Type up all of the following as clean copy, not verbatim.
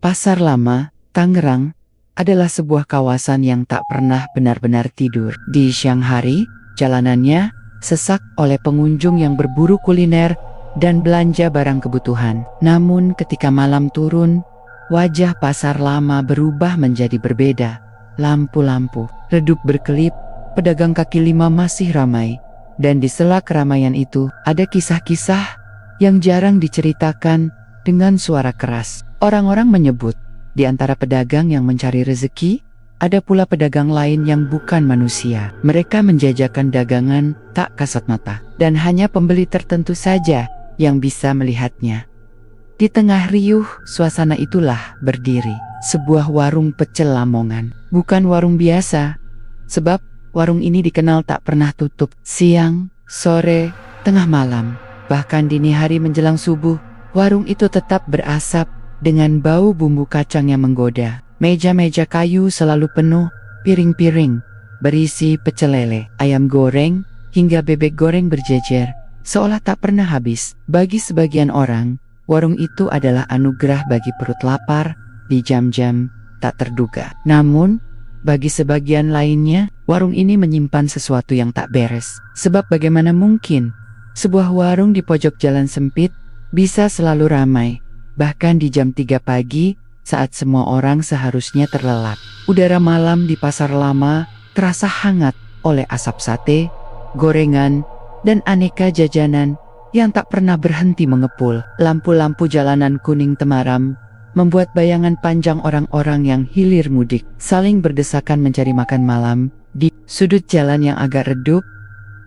Pasar Lama, Tangerang, adalah sebuah kawasan yang tak pernah benar-benar tidur. Di siang hari, jalanannya sesak oleh pengunjung yang berburu kuliner dan belanja barang kebutuhan. Namun ketika malam turun, wajah Pasar Lama berubah menjadi berbeda. Lampu-lampu redup berkelip, pedagang kaki lima masih ramai, dan di sela keramaian itu ada kisah-kisah yang jarang diceritakan dengan suara keras. Orang-orang menyebut, di antara pedagang yang mencari rezeki, ada pula pedagang lain yang bukan manusia. Mereka menjajakan dagangan tak kasat mata, dan hanya pembeli tertentu saja yang bisa melihatnya. Di tengah riuh suasana itulah berdiri sebuah warung pecel Lamongan. Bukan warung biasa, sebab warung ini dikenal tak pernah tutup. Siang, sore, tengah malam, bahkan dini hari menjelang subuh, warung itu tetap berasap dengan bau bumbu kacang yang menggoda. Meja-meja kayu selalu penuh, piring-piring berisi pecel lele, ayam goreng, hingga bebek goreng berjejer, seolah tak pernah habis. Bagi sebagian orang, warung itu adalah anugerah bagi perut lapar di jam-jam tak terduga. Namun, bagi sebagian lainnya, warung ini menyimpan sesuatu yang tak beres. Sebab bagaimana mungkin sebuah warung di pojok jalan sempit bisa selalu ramai, bahkan di jam 3 pagi saat semua orang seharusnya terlelap. Udara malam di Pasar Lama terasa hangat oleh asap sate, gorengan, dan aneka jajanan yang tak pernah berhenti mengepul. Lampu-lampu jalanan kuning temaram membuat bayangan panjang orang-orang yang hilir mudik saling berdesakan mencari makan malam. Di sudut jalan yang agak redup,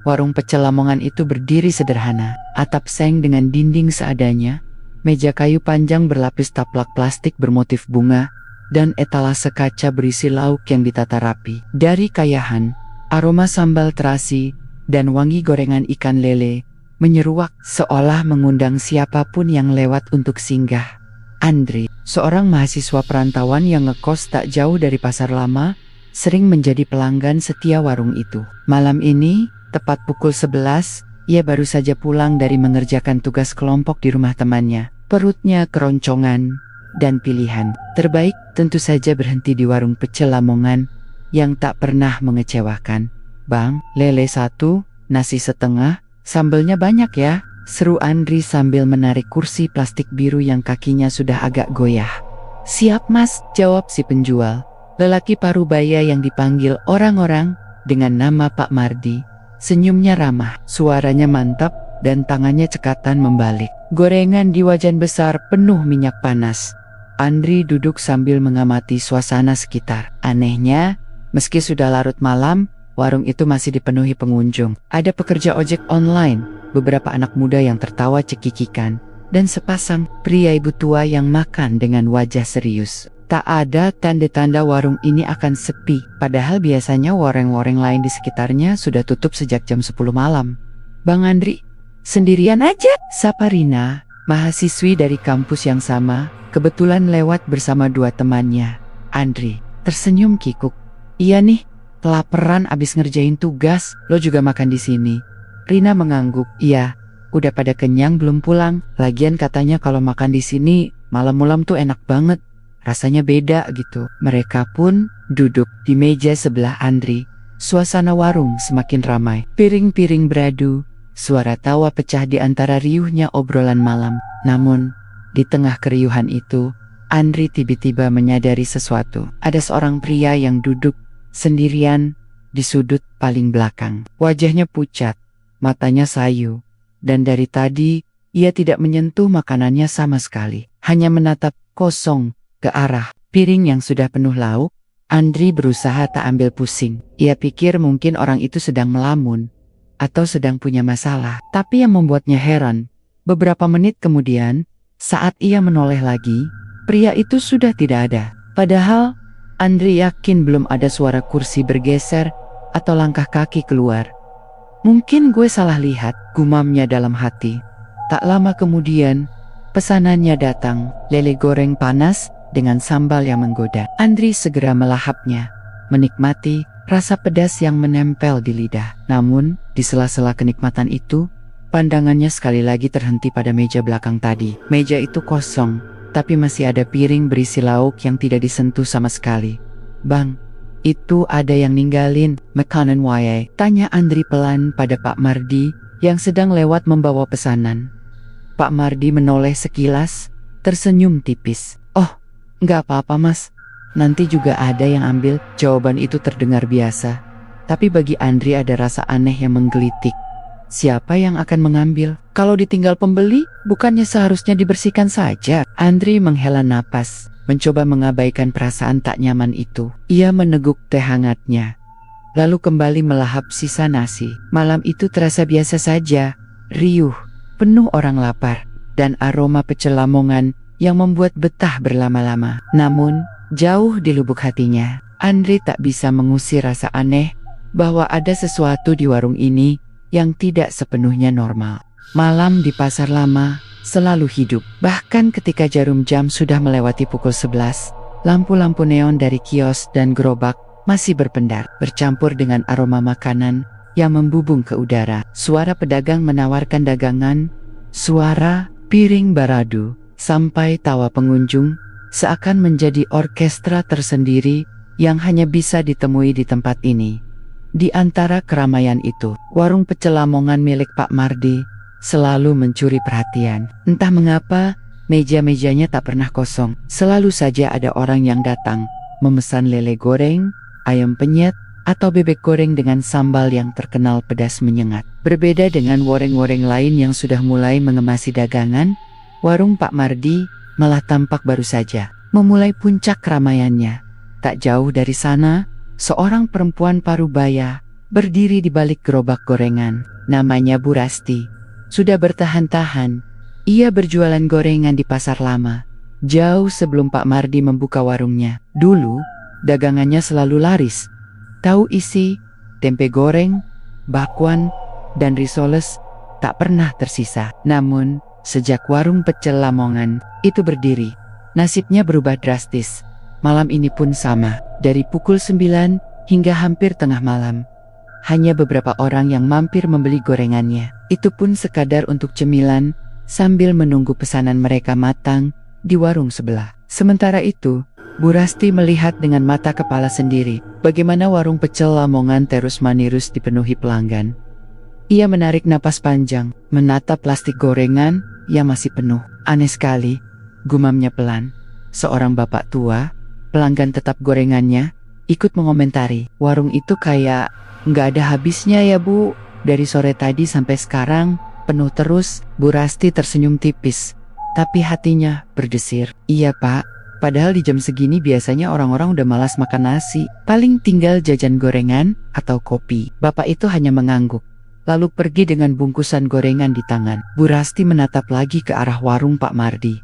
warung pecel Lamongan itu berdiri sederhana. Atap seng dengan dinding seadanya, meja kayu panjang berlapis taplak plastik bermotif bunga, dan etalase kaca berisi lauk yang ditata rapi. Dari kayahan, aroma sambal terasi dan wangi gorengan ikan lele menyeruak seolah mengundang siapapun yang lewat untuk singgah. Andri, seorang mahasiswa perantauan yang ngekos tak jauh dari Pasar Lama, sering menjadi pelanggan setia warung itu. Malam ini, tepat pukul 11, ia baru saja pulang dari mengerjakan tugas kelompok di rumah temannya. Perutnya keroncongan, dan pilihan terbaik tentu saja berhenti di warung pecel Lamongan yang tak pernah mengecewakan. "Bang, lele 1, nasi setengah, sambelnya banyak ya," seru Andri sambil menarik kursi plastik biru yang kakinya sudah agak goyah. "Siap mas," jawab si penjual, lelaki parubaya yang dipanggil orang-orang dengan nama Pak Mardi. Senyumnya ramah, suaranya mantap, dan tangannya cekatan membalik. Gorengan di wajan besar penuh minyak panas. Andri duduk sambil mengamati suasana sekitar. Anehnya, meski sudah larut malam, warung itu masih dipenuhi pengunjung. Ada pekerja ojek online, beberapa anak muda yang tertawa cekikikan, dan sepasang pria ibu tua yang makan dengan wajah serius. Tak ada tanda-tanda warung ini akan sepi, padahal biasanya warung-warung lain di sekitarnya sudah tutup sejak jam 10 malam. "Bang Andri, sendirian aja?" sapa Rina, mahasiswi dari kampus yang sama, kebetulan lewat bersama dua temannya. Andri tersenyum kikuk. "Iya nih, kelaparan abis ngerjain tugas, lo juga makan di sini?" Rina mengangguk. "Iya, udah pada kenyang belum pulang. Lagian katanya kalau makan di sini malam-malam tuh enak banget. Rasanya beda gitu." Mereka pun duduk di meja sebelah Andri. Suasana warung semakin ramai. Piring-piring beradu, suara tawa pecah di antara riuhnya obrolan malam. Namun, di tengah keriuhan itu, Andri tiba-tiba menyadari sesuatu. Ada seorang pria yang duduk sendirian di sudut paling belakang. Wajahnya pucat, matanya sayu, dan dari tadi ia tidak menyentuh makanannya sama sekali. Hanya menatap kosong ke arah piring yang sudah penuh lauk. Andri berusaha tak ambil pusing. Ia pikir mungkin orang itu sedang melamun atau sedang punya masalah. Tapi yang membuatnya heran, beberapa menit kemudian, saat ia menoleh lagi, pria itu sudah tidak ada. Padahal Andri yakin belum ada suara kursi bergeser atau langkah kaki keluar. "Mungkin gue salah lihat," gumamnya dalam hati. Tak lama kemudian, pesanannya datang, lele goreng panas dengan sambal yang menggoda. Andri segera melahapnya, menikmati rasa pedas yang menempel di lidah. Namun, di sela-sela kenikmatan itu, pandangannya sekali lagi terhenti pada meja belakang tadi. Meja itu kosong, tapi masih ada piring berisi lauk yang tidak disentuh sama sekali. "Bang, itu ada yang ninggalin makanan wae?" tanya Andri pelan pada Pak Mardi yang sedang lewat membawa pesanan. Pak Mardi menoleh sekilas, tersenyum tipis. "Oh, nggak apa-apa mas, nanti juga ada yang ambil." Jawaban itu terdengar biasa, tapi bagi Andri ada rasa aneh yang menggelitik. Siapa yang akan mengambil? Kalau ditinggal pembeli, bukannya seharusnya dibersihkan saja? Andri menghela napas, mencoba mengabaikan perasaan tak nyaman itu. Ia meneguk teh hangatnya, lalu kembali melahap sisa nasi. Malam itu terasa biasa saja, riuh, penuh orang lapar, dan aroma pecel Lamongan yang membuat betah berlama-lama. Namun, jauh di lubuk hatinya, Andri tak bisa mengusir rasa aneh bahwa ada sesuatu di warung ini yang tidak sepenuhnya normal. Malam di pasar lama selalu hidup. Bahkan ketika jarum jam sudah melewati pukul 11, lampu-lampu neon dari kios dan gerobak masih berpendar, bercampur dengan aroma makanan yang membubung ke udara. Suara pedagang menawarkan dagangan, suara piring baradu, sampai tawa pengunjung seakan menjadi orkestra tersendiri yang hanya bisa ditemui di tempat ini. Di antara keramaian itu, warung pecel Lamongan milik Pak Mardi selalu mencuri perhatian. Entah mengapa, meja-mejanya tak pernah kosong. Selalu saja ada orang yang datang, memesan lele goreng, ayam penyet, atau bebek goreng dengan sambal yang terkenal pedas menyengat. Berbeda dengan warung-warung lain yang sudah mulai mengemasi dagangan, warung Pak Mardi malah tampak baru saja memulai puncak keramaiannya. Tak jauh dari sana, seorang perempuan parubaya berdiri di balik gerobak gorengan. Namanya Bu Rasti. Sudah bertahan-tahan, ia berjualan gorengan di pasar lama, jauh sebelum Pak Mardi membuka warungnya. Dulu, dagangannya selalu laris. Tahu isi, tempe goreng, bakwan, dan risoles tak pernah tersisa. Namun, sejak warung pecel Lamongan itu berdiri, nasibnya berubah drastis. Malam ini pun sama, dari pukul 9 hingga hampir tengah malam. Hanya beberapa orang yang mampir membeli gorengannya. Itu pun sekadar untuk cemilan, sambil menunggu pesanan mereka matang di warung sebelah. Sementara itu, Bu Rasti melihat dengan mata kepala sendiri bagaimana warung pecel Lamongan terus-menerus dipenuhi pelanggan. Ia menarik napas panjang, menatap plastik gorengan yang masih penuh. "Aneh sekali," gumamnya pelan. Seorang bapak tua, pelanggan tetap gorengannya, ikut mengomentari. "Warung itu kayak nggak ada habisnya ya Bu, dari sore tadi sampai sekarang penuh terus." Bu Rasti tersenyum tipis, tapi hatinya berdesir. "Iya Pak, padahal di jam segini biasanya orang-orang udah malas makan nasi, paling tinggal jajan gorengan atau kopi." Bapak itu hanya mengangguk, lalu pergi dengan bungkusan gorengan di tangan. Bu Rasti menatap lagi ke arah warung Pak Mardi.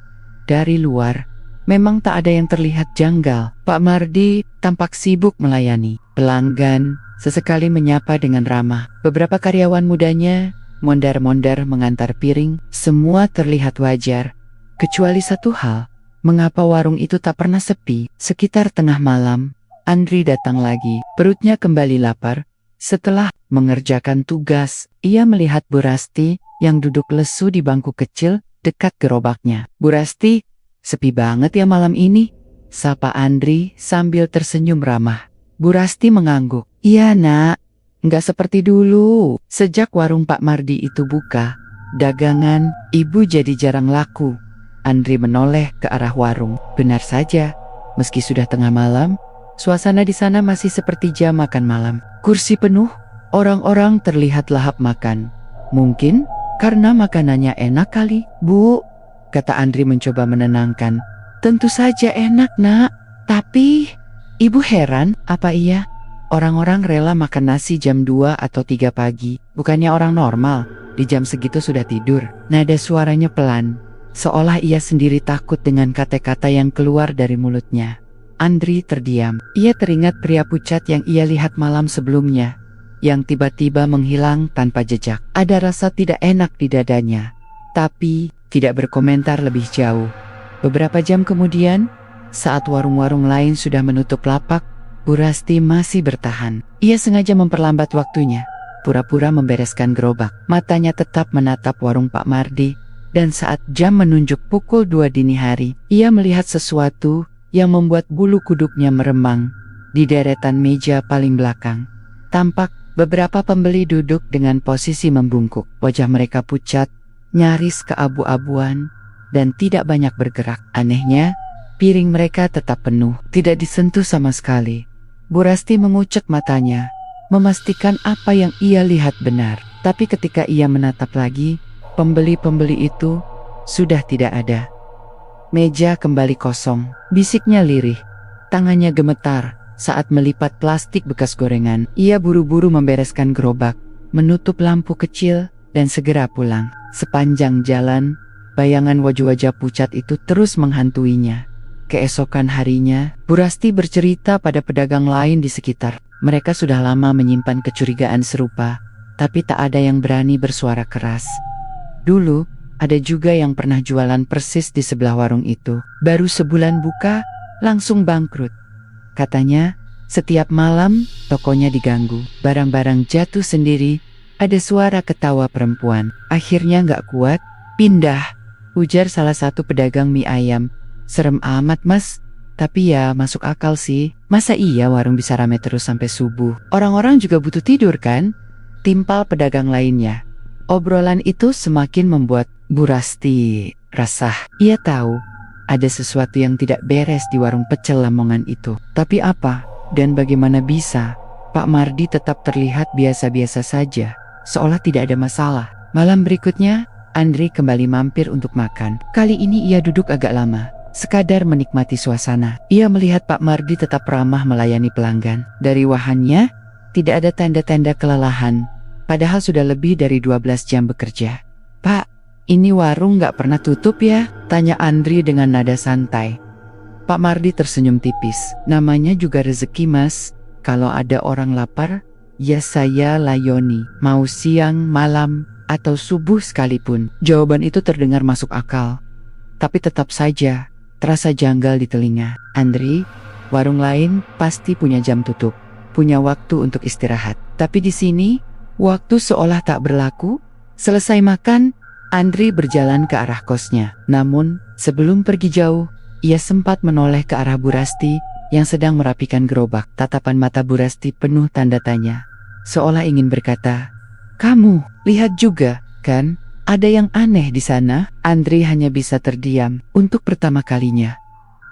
Dari luar, memang tak ada yang terlihat janggal. Pak Mardi tampak sibuk melayani pelanggan, sesekali menyapa dengan ramah. Beberapa karyawan mudanya mondar-mondar mengantar piring. Semua terlihat wajar, kecuali satu hal. Mengapa warung itu tak pernah sepi? Sekitar tengah malam, Andri datang lagi. Perutnya kembali lapar. Setelah mengerjakan tugas, ia melihat Bu Rasti yang duduk lesu di bangku kecil dekat gerobaknya. "Bu Rasti, sepi banget ya malam ini?" sapa Andri sambil tersenyum ramah. Bu Rasti mengangguk. "Iya nak, nggak seperti dulu. Sejak warung Pak Mardi itu buka, dagangan ibu jadi jarang laku." Andri menoleh ke arah warung. Benar saja, meski sudah tengah malam, suasana di sana masih seperti jam makan malam. Kursi penuh, orang-orang terlihat lahap makan. Mungkin karena makanannya enak kali. "Bu," kata Andri mencoba menenangkan. "Tentu saja enak nak, tapi ibu heran apa iya orang-orang rela makan nasi jam 2 atau 3 pagi? Bukannya orang normal di jam segitu sudah tidur?" Nada suaranya pelan, seolah ia sendiri takut dengan kata-kata yang keluar dari mulutnya. Andri terdiam. Ia teringat pria pucat yang ia lihat malam sebelumnya, yang tiba-tiba menghilang tanpa jejak. Ada rasa tidak enak di dadanya, tapi tidak berkomentar lebih jauh. Beberapa jam kemudian, saat warung-warung lain sudah menutup lapak, Bu Rasti masih bertahan. Ia sengaja memperlambat waktunya, pura-pura membereskan gerobak. Matanya tetap menatap warung Pak Mardi, Dan saat jam menunjuk pukul 2 dini hari, ia melihat sesuatu yang membuat bulu kuduknya meremang. Di deretan meja paling belakang, tampak beberapa pembeli duduk dengan posisi membungkuk. Wajah mereka pucat, nyaris keabu-abuan, dan tidak banyak bergerak. Anehnya, piring mereka tetap penuh, tidak disentuh sama sekali. Bu Rasti mengucek matanya, memastikan apa yang ia lihat benar. Tapi ketika ia menatap lagi, pembeli-pembeli itu sudah tidak ada. Meja kembali kosong, bisiknya lirih. Tangannya gemetar saat melipat plastik bekas gorengan. Ia buru-buru membereskan gerobak, menutup lampu kecil, dan segera pulang. Sepanjang jalan, bayangan wajah-wajah pucat itu terus menghantuinya. Keesokan harinya, Bu Rasti bercerita pada pedagang lain di sekitar. Mereka sudah lama menyimpan kecurigaan serupa, tapi tak ada yang berani bersuara keras. Dulu, ada juga yang pernah jualan persis di sebelah warung itu. Baru sebulan buka, langsung bangkrut. Katanya, setiap malam tokonya diganggu. Barang-barang jatuh sendiri, ada suara ketawa perempuan. Akhirnya nggak kuat, pindah, ujar salah satu pedagang mie ayam. Serem amat mas, tapi ya masuk akal sih. Masa iya warung bisa rame terus sampai subuh? Orang-orang juga butuh tidur kan? Timpal pedagang lainnya. Obrolan itu semakin membuat Bu Rasti resah. Ia tahu ada sesuatu yang tidak beres di warung pecel Lamongan itu. Tapi apa dan bagaimana bisa Pak Mardi tetap terlihat biasa-biasa saja, seolah tidak ada masalah. Malam berikutnya, Andri kembali mampir untuk makan. Kali ini ia duduk agak lama, sekadar menikmati suasana. Ia melihat Pak Mardi tetap ramah melayani pelanggan. Dari wahannya, tidak ada tanda-tanda kelelahan. Padahal sudah lebih dari 12 jam bekerja. Pak, ini warung nggak pernah tutup ya? Tanya Andri dengan nada santai. Pak Mardi tersenyum tipis. Namanya juga rezeki mas. Kalau ada orang lapar, ya saya layani. Mau siang, malam, atau subuh sekalipun. Jawaban itu terdengar masuk akal. Tapi tetap saja terasa janggal di telinga. Andri, warung lain pasti punya jam tutup, punya waktu untuk istirahat. Tapi di sini, waktu seolah tak berlaku. Selesai makan, Andri berjalan ke arah kosnya. Namun, sebelum pergi jauh, ia sempat menoleh ke arah Bu Rasti yang sedang merapikan gerobak. Tatapan mata Bu Rasti penuh tanda tanya, seolah ingin berkata, "Kamu lihat juga, kan? Ada yang aneh di sana?" Andri hanya bisa terdiam. Untuk pertama kalinya,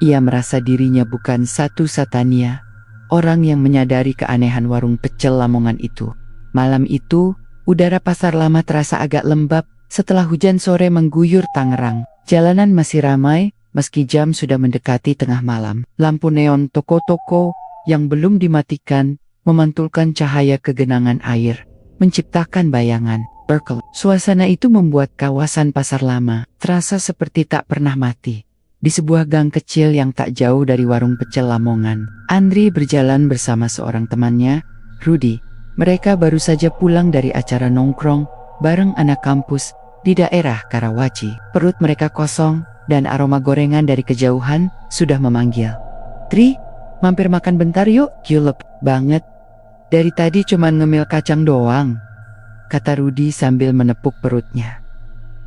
ia merasa dirinya bukan satu-satunya orang yang menyadari keanehan warung pecel Lamongan itu. Malam itu, udara pasar lama terasa agak lembab setelah hujan sore mengguyur Tangerang. Jalanan masih ramai meski jam sudah mendekati tengah malam. Lampu neon toko-toko yang belum dimatikan memantulkan cahaya kegenangan air, menciptakan bayangan. Suasana itu membuat kawasan pasar lama terasa seperti tak pernah mati. Di sebuah gang kecil yang tak jauh dari warung pecel Lamongan, Andri berjalan bersama seorang temannya, Rudi. Mereka baru saja pulang dari acara nongkrong bareng anak kampus di daerah Karawaci. Perut mereka kosong dan aroma gorengan dari kejauhan sudah memanggil. "Tri, mampir makan bentar yuk." "Julep banget. Dari tadi cuman ngemil kacang doang," kata Rudi sambil menepuk perutnya.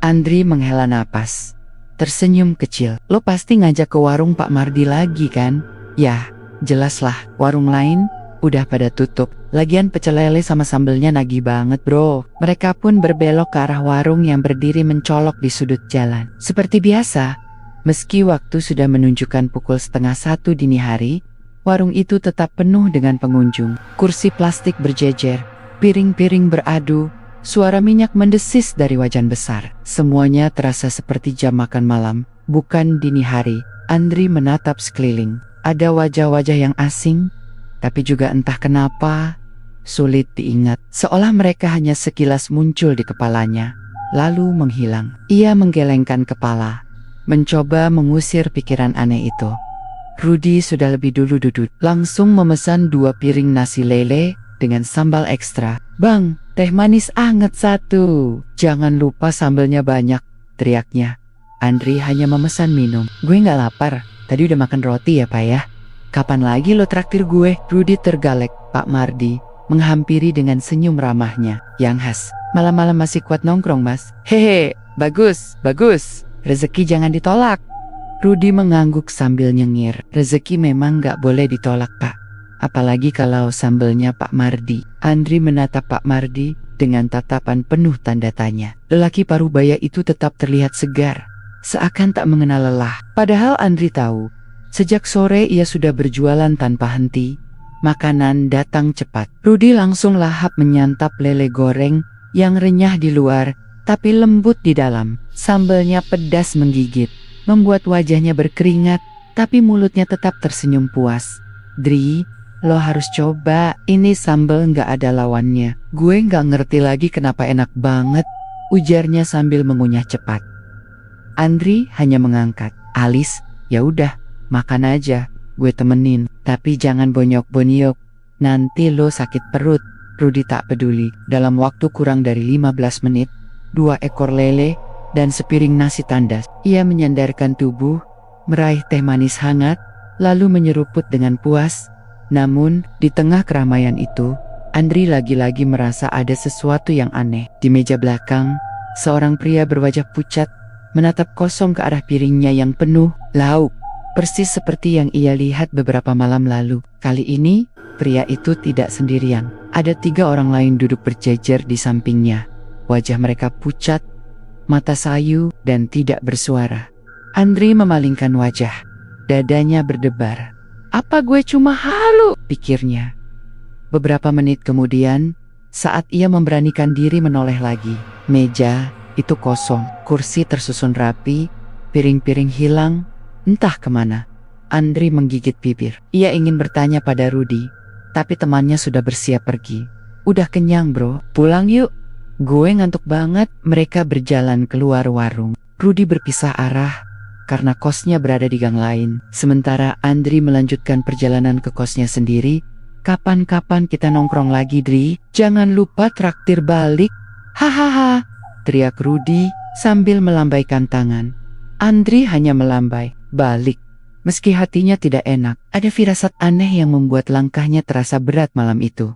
Andri menghela napas, tersenyum kecil. "Lo pasti ngajak ke warung Pak Mardi lagi kan?" "Yah, jelaslah, warung lain udah pada tutup. Lagian pecel lele sama sambelnya nagih banget bro." Mereka pun berbelok ke arah warung yang berdiri mencolok di sudut jalan. Seperti biasa, meski waktu sudah menunjukkan pukul 12:30 dini hari, warung itu tetap penuh dengan pengunjung. Kursi plastik berjejer, piring-piring beradu, suara minyak mendesis dari wajan besar. Semuanya terasa seperti jam makan malam, bukan dini hari. Andri menatap sekeliling. Ada wajah-wajah yang asing, tapi juga entah kenapa sulit diingat. Seolah mereka hanya sekilas muncul di kepalanya, lalu menghilang. Ia menggelengkan kepala, mencoba mengusir pikiran aneh itu. Rudi sudah lebih dulu duduk, langsung memesan 2 piring nasi lele dengan sambal ekstra. "Bang, teh manis anget 1. Jangan lupa sambelnya banyak," teriaknya. Andri hanya memesan minum. "Gue gak lapar, tadi udah makan roti ya pak ya. Kapan lagi lo traktir gue?" Rudi tergalek. Pak Mardi menghampiri dengan senyum ramahnya yang khas. Malam-malam masih kuat nongkrong, Mas. Hehe, bagus, bagus. Rezeki jangan ditolak. Rudi mengangguk sambil nyengir. Rezeki memang gak boleh ditolak, Pak. Apalagi kalau sambelnya Pak Mardi. Andri menatap Pak Mardi dengan tatapan penuh tanda tanya. Lelaki parubaya itu tetap terlihat segar, seakan tak mengenal lelah. Padahal Andri tahu, sejak sore ia sudah berjualan tanpa henti. Makanan datang cepat. Rudi langsung lahap menyantap lele goreng yang renyah di luar, tapi lembut di dalam. Sambelnya pedas menggigit, membuat wajahnya berkeringat, tapi mulutnya tetap tersenyum puas. Dri, lo harus coba, ini sambal nggak ada lawannya. Gue nggak ngerti lagi kenapa enak banget, ujarnya sambil mengunyah cepat. Andri hanya mengangkat alis. Ya udah, makan aja, gue temenin. Tapi jangan bonyok-bonyok, nanti lo sakit perut. Rudi tak peduli. Dalam waktu kurang dari 15 menit, 2 ekor lele dan sepiring nasi tandas. Ia menyandarkan tubuh, meraih teh manis hangat, lalu menyeruput dengan puas. Namun, di tengah keramaian itu, Andri lagi-lagi merasa ada sesuatu yang aneh. Di meja belakang, seorang pria berwajah pucat menatap kosong ke arah piringnya yang penuh lauk, persis seperti yang ia lihat beberapa malam lalu. Kali ini, pria itu tidak sendirian. Ada 3 orang lain duduk berjejer di sampingnya. Wajah mereka pucat, mata sayu, dan tidak bersuara. Andri memalingkan wajah. Dadanya berdebar. Apa gue cuma halu? Pikirnya. Beberapa menit kemudian, saat ia memberanikan diri menoleh lagi, meja itu kosong, kursi tersusun rapi, piring-piring hilang, entah kemana. Andri menggigit bibir. Ia ingin bertanya pada Rudi, tapi temannya sudah bersiap pergi. Udah kenyang bro, pulang yuk. Gue ngantuk banget. Mereka berjalan keluar warung. Rudi berpisah arah karena kosnya berada di gang lain. Sementara Andri melanjutkan perjalanan ke kosnya sendiri. Kapan-kapan kita nongkrong lagi, Dri. Jangan lupa traktir balik. Hahaha, teriak Rudi sambil melambaikan tangan. Andri hanya melambai balik. Meski hatinya tidak enak, ada firasat aneh yang membuat langkahnya terasa berat malam itu.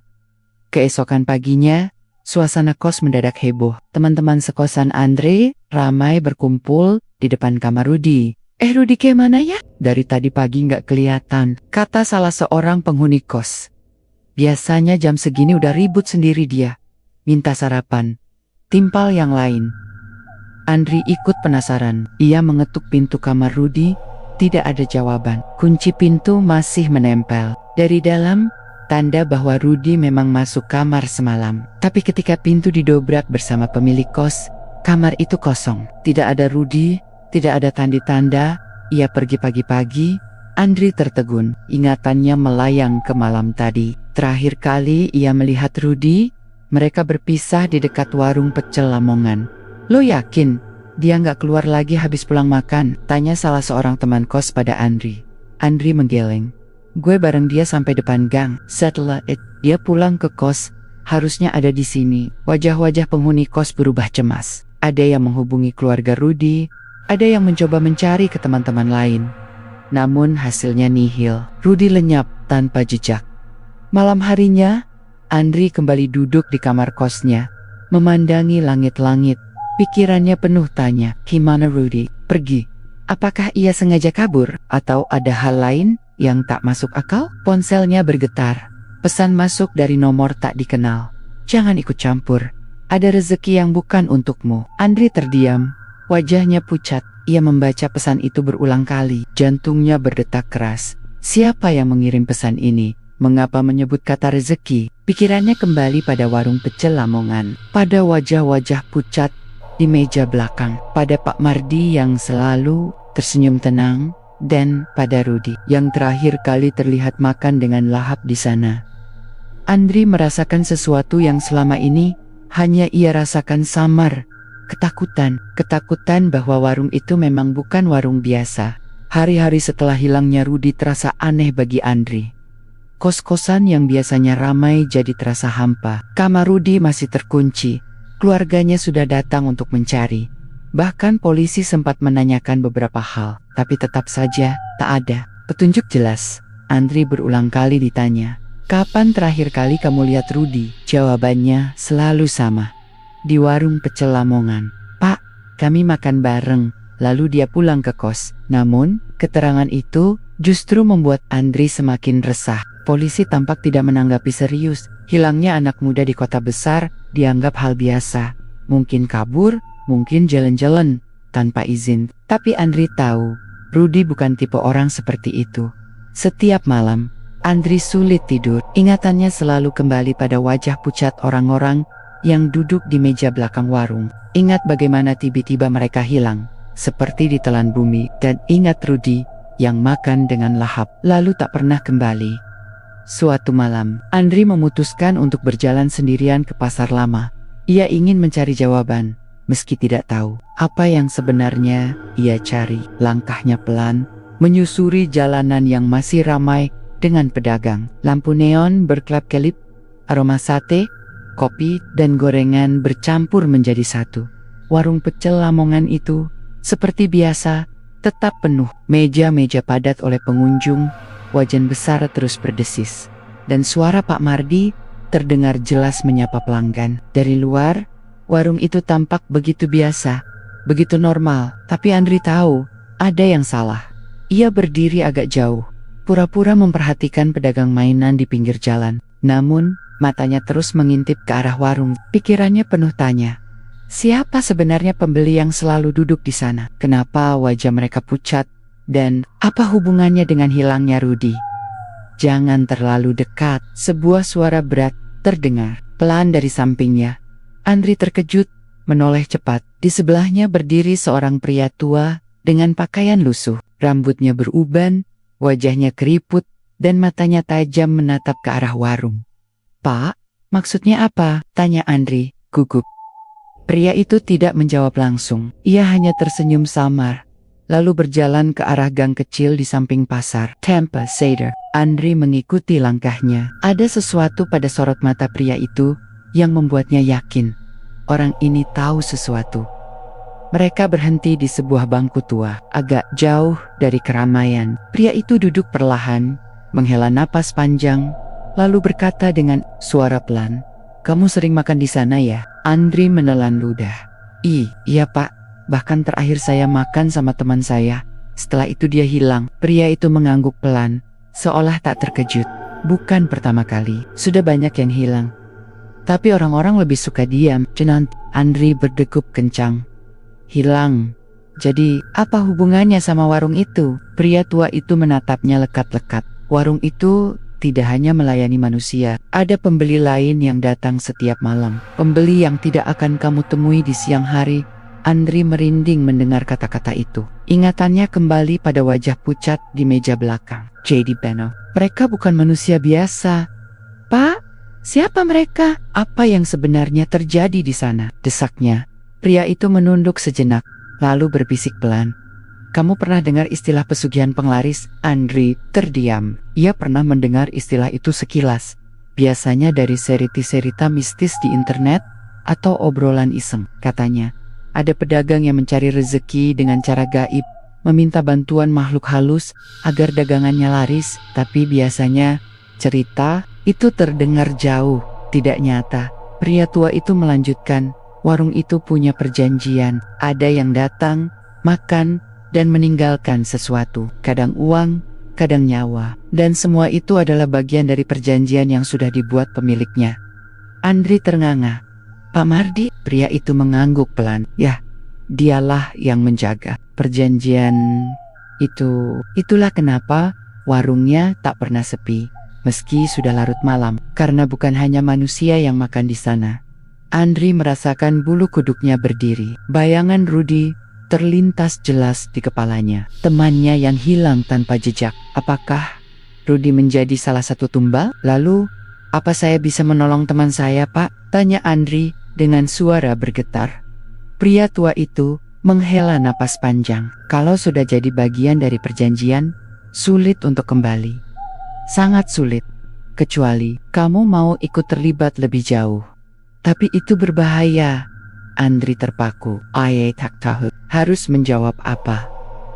Keesokan paginya, suasana kos mendadak heboh. Teman-teman sekosan Andre ramai berkumpul di depan kamar Rudi. Rudi ke mana ya? Dari tadi pagi nggak kelihatan, kata salah seorang penghuni kos. Biasanya jam segini udah ribut sendiri dia. Minta sarapan, timpal yang lain. Andri ikut penasaran. Ia mengetuk pintu kamar Rudi. Tidak ada jawaban. Kunci pintu masih menempel. Dari dalam, tanda bahwa Rudi memang masuk kamar semalam. Tapi ketika pintu didobrak bersama pemilik kos, kamar itu kosong. Tidak ada Rudi, tidak ada tanda-tanda. Ia pergi pagi-pagi. Andri tertegun. Ingatannya melayang ke malam tadi. Terakhir kali ia melihat Rudi, mereka berpisah di dekat warung pecel Lamongan. Lo yakin dia nggak keluar lagi habis pulang makan? Tanya salah seorang teman kos pada Andri. Andri menggeleng. Gue bareng dia sampai depan gang. Setelah itu, dia pulang ke kos. Harusnya ada di sini. Wajah-wajah penghuni kos berubah cemas. Ada yang menghubungi keluarga Rudi. Ada yang mencoba mencari ke teman-teman lain. Namun hasilnya nihil. Rudi lenyap tanpa jejak. Malam harinya, Andri kembali duduk di kamar kosnya, memandangi langit-langit. Pikirannya penuh tanya, gimana Rudi? Pergi? Apakah ia sengaja kabur? Atau ada hal lain yang tak masuk akal? Ponselnya bergetar. Pesan masuk dari nomor tak dikenal. Jangan ikut campur. Ada rezeki yang bukan untukmu. Andri terdiam. Wajahnya pucat. Ia membaca pesan itu berulang kali. Jantungnya berdetak keras. Siapa yang mengirim pesan ini? Mengapa menyebut kata rezeki? Pikirannya kembali pada warung pecel Lamongan. Pada wajah-wajah pucat di meja belakang, pada Pak Mardi yang selalu tersenyum tenang, dan pada Rudi yang terakhir kali terlihat makan dengan lahap di sana. Andri merasakan sesuatu yang selama ini hanya ia rasakan samar. Ketakutan bahwa warung itu memang bukan warung biasa. Hari-hari setelah hilangnya Rudi terasa aneh bagi Andri. Kos-kosan yang biasanya ramai jadi terasa hampa. Kamar Rudi masih terkunci. Keluarganya sudah datang untuk mencari. Bahkan polisi sempat menanyakan beberapa hal, tapi tetap saja tak ada petunjuk jelas. Andri berulang kali ditanya, kapan terakhir kali kamu lihat Rudi? Jawabannya selalu sama. di warung pecel Lamongan. "Pak, kami makan bareng." Lalu dia pulang ke kos. Namun, keterangan itu justru membuat Andri semakin resah. Polisi tampak tidak menanggapi serius. Hilangnya anak muda di kota besar dianggap hal biasa. Mungkin kabur, mungkin jalan-jalan tanpa izin. Tapi Andri tahu, Rudy bukan tipe orang seperti itu. Setiap malam, Andri sulit tidur. Ingatannya selalu kembali pada wajah pucat orang-orang yang duduk di meja belakang warung. Ingat bagaimana tiba-tiba mereka hilang, seperti ditelan bumi, dan ingat Rudy yang makan dengan lahap, lalu tak pernah kembali. Suatu malam, Andri memutuskan untuk berjalan sendirian ke pasar lama. Ia ingin mencari jawaban, meski tidak tahu apa yang sebenarnya ia cari. Langkahnya pelan, menyusuri jalanan yang masih ramai dengan pedagang. Lampu neon berkelap-kelip, aroma sate, kopi, dan gorengan bercampur menjadi satu. Warung pecel Lamongan itu, seperti biasa, tetap penuh. Meja-meja padat oleh pengunjung, wajan besar terus berdesis, dan suara Pak Mardi terdengar jelas menyapa pelanggan. Dari luar, warung itu tampak begitu biasa, begitu normal, tapi Andri tahu ada yang salah. Ia berdiri agak jauh, pura-pura memperhatikan pedagang mainan di pinggir jalan. Namun, matanya terus mengintip ke arah warung. Pikirannya penuh tanya. Siapa sebenarnya pembeli yang selalu duduk di sana? Kenapa wajah mereka pucat? Dan apa hubungannya dengan hilangnya Rudy? "Jangan terlalu dekat." Sebuah suara berat terdengar pelan dari sampingnya. Andri terkejut, menoleh cepat. Di sebelahnya berdiri seorang pria tua dengan pakaian lusuh. Rambutnya beruban, wajahnya keriput, dan matanya tajam menatap ke arah warung. "Pak, maksudnya apa?" tanya Andri, gugup. Pria itu tidak menjawab langsung. Ia hanya tersenyum samar, lalu berjalan ke arah gang kecil di samping pasar. Tempe Cider. Andri mengikuti langkahnya. Ada sesuatu pada sorot mata pria itu yang membuatnya yakin orang ini tahu sesuatu. Mereka berhenti di sebuah bangku tua, agak jauh dari keramaian. Pria itu duduk perlahan, menghela napas panjang, lalu berkata dengan suara pelan, "Kamu sering makan di sana ya?" Andri menelan ludah. Iya Pak, bahkan terakhir saya makan sama teman saya. Setelah itu dia hilang." Pria itu mengangguk pelan, seolah tak terkejut. "Bukan pertama kali, sudah banyak yang hilang. Tapi orang-orang lebih suka diam." Andri berdegup kencang. "Hilang? Jadi apa hubungannya sama warung itu?" Pria tua itu menatapnya lekat-lekat. "Warung itu tidak hanya melayani manusia. Ada pembeli lain yang datang setiap malam. Pembeli yang tidak akan kamu temui di siang hari." Andri merinding mendengar kata-kata itu. Ingatannya kembali pada wajah pucat di meja belakang. J.D. Beno. "Mereka bukan manusia biasa." "Pak, siapa mereka? Apa yang sebenarnya terjadi di sana?" desaknya. Pria itu menunduk sejenak, lalu berbisik pelan. "Kamu pernah dengar istilah pesugihan penglaris?" Andri terdiam. Ia pernah mendengar istilah itu sekilas, biasanya dari cerita mistis di internet atau obrolan iseng. Katanya, ada pedagang yang mencari rezeki dengan cara gaib, meminta bantuan makhluk halus agar dagangannya laris. Tapi biasanya cerita itu terdengar jauh, tidak nyata. Pria tua itu melanjutkan, "Warung itu punya perjanjian. Ada yang datang, makan, dan meninggalkan sesuatu. Kadang uang, kadang nyawa. Dan semua itu adalah bagian dari perjanjian yang sudah dibuat pemiliknya." Andri ternganga. "Pak Mardi?" Pria itu mengangguk pelan. "Ya, dialah yang menjaga perjanjian itu. Itulah kenapa warungnya tak pernah sepi, meski sudah larut malam. Karena bukan hanya manusia yang makan di sana." Andri merasakan bulu kuduknya berdiri. Bayangan Rudy terlintas jelas di kepalanya. Temannya yang hilang tanpa jejak. Apakah Rudy menjadi salah satu tumbal? "Lalu, apa saya bisa menolong teman saya, Pak?" tanya Andri dengan suara bergetar. Pria tua itu menghela napas panjang. "Kalau sudah jadi bagian dari perjanjian, sulit untuk kembali. Sangat sulit. Kecuali kamu mau ikut terlibat lebih jauh. Tapi itu berbahaya." Andri terpaku. Ia tak tahu harus menjawab apa.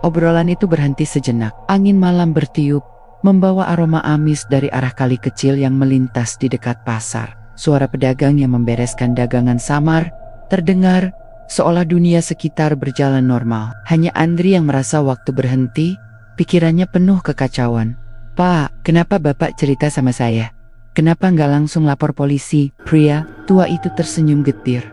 Obrolan itu berhenti sejenak. Angin malam bertiup, membawa aroma amis dari arah kali kecil yang melintas di dekat pasar. Suara pedagang yang membereskan dagangan samar terdengar seolah dunia sekitar berjalan normal. Hanya Andri yang merasa waktu berhenti, pikirannya penuh kekacauan. "Pak, kenapa Bapak cerita sama saya? Kenapa nggak langsung lapor polisi?" Pria tua itu tersenyum getir.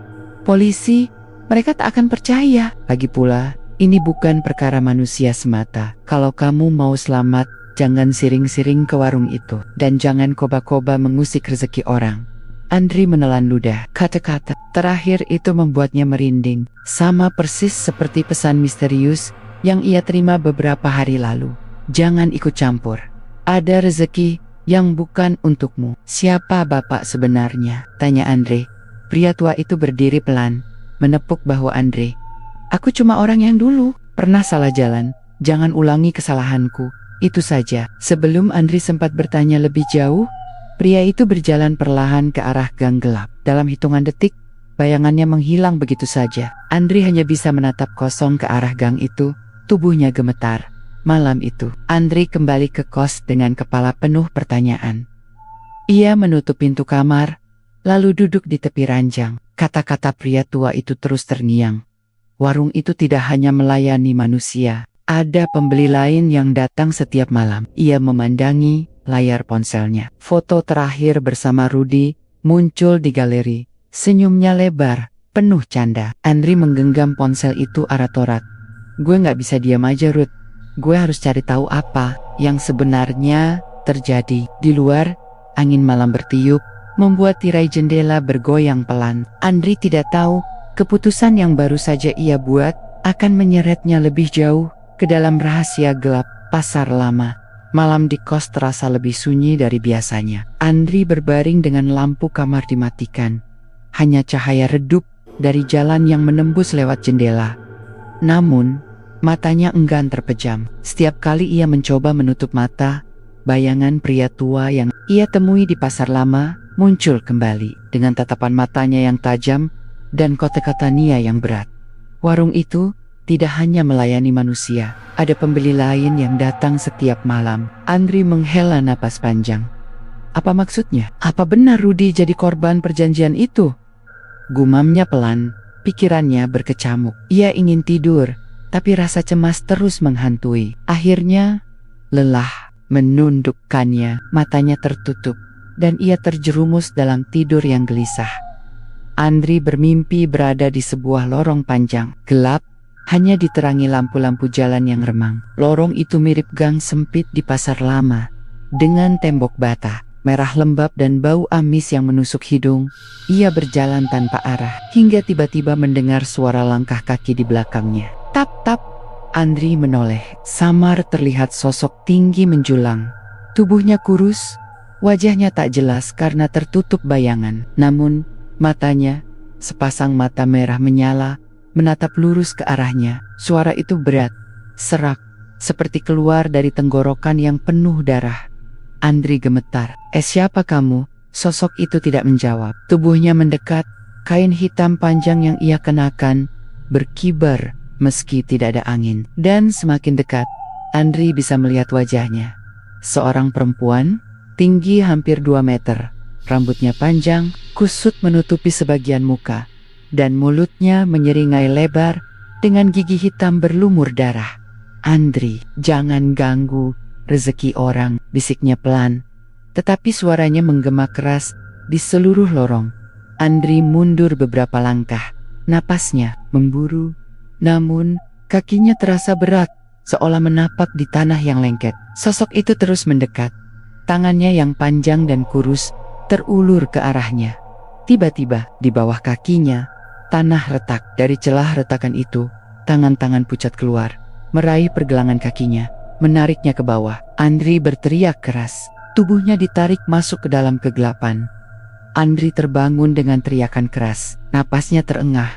"Polisi? Mereka tak akan percaya. Lagi pula, ini bukan perkara manusia semata. Kalau kamu mau selamat, jangan siring-siring ke warung itu. Dan jangan koba-koba mengusik rezeki orang." Andri menelan ludah. Kata-kata terakhir itu membuatnya merinding. Sama persis seperti pesan misterius yang ia terima beberapa hari lalu. "Jangan ikut campur. Ada rezeki yang bukan untukmu." "Siapa Bapak sebenarnya?" tanya Andre. Pria tua itu berdiri pelan, menepuk bahu Andre. "Aku cuma orang yang dulu pernah salah jalan. Jangan ulangi kesalahanku. Itu saja." Sebelum Andre sempat bertanya lebih jauh, pria itu berjalan perlahan ke arah gang gelap. Dalam hitungan detik, bayangannya menghilang begitu saja. Andre hanya bisa menatap kosong ke arah gang itu, tubuhnya gemetar. Malam itu, Andre kembali ke kos dengan kepala penuh pertanyaan. Ia menutup pintu kamar, lalu duduk di tepi ranjang. Kata-kata pria tua itu terus terngiang. Warung itu tidak hanya melayani manusia, ada pembeli lain yang datang setiap malam. Ia memandangi layar ponselnya. Foto terakhir bersama Rudy muncul di galeri. Senyumnya lebar, penuh canda. Andri menggenggam ponsel itu erat-erat. "Gue gak bisa diam aja, Ruth. Gue harus cari tahu apa yang sebenarnya terjadi." Di luar, angin malam bertiup, membuat tirai jendela bergoyang pelan. Andri tidak tahu, keputusan yang baru saja ia buat akan menyeretnya lebih jauh ke dalam rahasia gelap pasar lama. Malam di kos terasa lebih sunyi dari biasanya. Andri berbaring dengan lampu kamar dimatikan. Hanya cahaya redup dari jalan yang menembus lewat jendela. Namun, matanya enggan terpejam. Setiap kali ia mencoba menutup mata, bayangan pria tua yang ia temui di pasar lama muncul kembali. Dengan tatapan matanya yang tajam dan kata-kata Nia yang berat. Warung itu tidak hanya melayani manusia, ada pembeli lain yang datang setiap malam. Andri menghela napas panjang. Apa maksudnya? Apa benar Rudy jadi korban perjanjian itu? Gumamnya pelan, pikirannya berkecamuk. Ia ingin tidur, tapi rasa cemas terus menghantui. Akhirnya, lelah menundukkannya, matanya tertutup, dan ia terjerumus dalam tidur yang gelisah. Andri bermimpi berada di sebuah lorong panjang, gelap, hanya diterangi lampu-lampu jalan yang remang. Lorong itu mirip gang sempit di pasar lama, dengan tembok bata, merah lembab dan bau amis yang menusuk hidung. Ia berjalan tanpa arah, hingga tiba-tiba mendengar suara langkah kaki di belakangnya. Tap-tap, Andri menoleh. Samar terlihat sosok tinggi menjulang. Tubuhnya kurus, wajahnya tak jelas karena tertutup bayangan. Namun, matanya, sepasang mata merah menyala, menatap lurus ke arahnya. Suara itu berat, serak, seperti keluar dari tenggorokan yang penuh darah. Andri gemetar. Siapa kamu?" Sosok itu tidak menjawab. Tubuhnya mendekat, kain hitam panjang yang ia kenakan berkibar meski tidak ada angin. Dan semakin dekat, Andri bisa melihat wajahnya. Seorang perempuan, tinggi hampir 2 meter. Rambutnya panjang, kusut menutupi sebagian muka, dan mulutnya menyeringai lebar dengan gigi hitam berlumur darah. "Andri, jangan ganggu rezeki orang," bisiknya pelan, tetapi suaranya menggema keras di seluruh lorong. Andri mundur beberapa langkah, napasnya memburu, namun kakinya terasa berat, seolah menapak di tanah yang lengket. Sosok itu terus mendekat, tangannya yang panjang dan kurus terulur ke arahnya. Tiba-tiba di bawah kakinya, tanah retak. Dari celah retakan itu, tangan-tangan pucat keluar, meraih pergelangan kakinya, menariknya ke bawah. Andri berteriak keras, tubuhnya ditarik masuk ke dalam kegelapan. Andri terbangun dengan teriakan keras, napasnya terengah,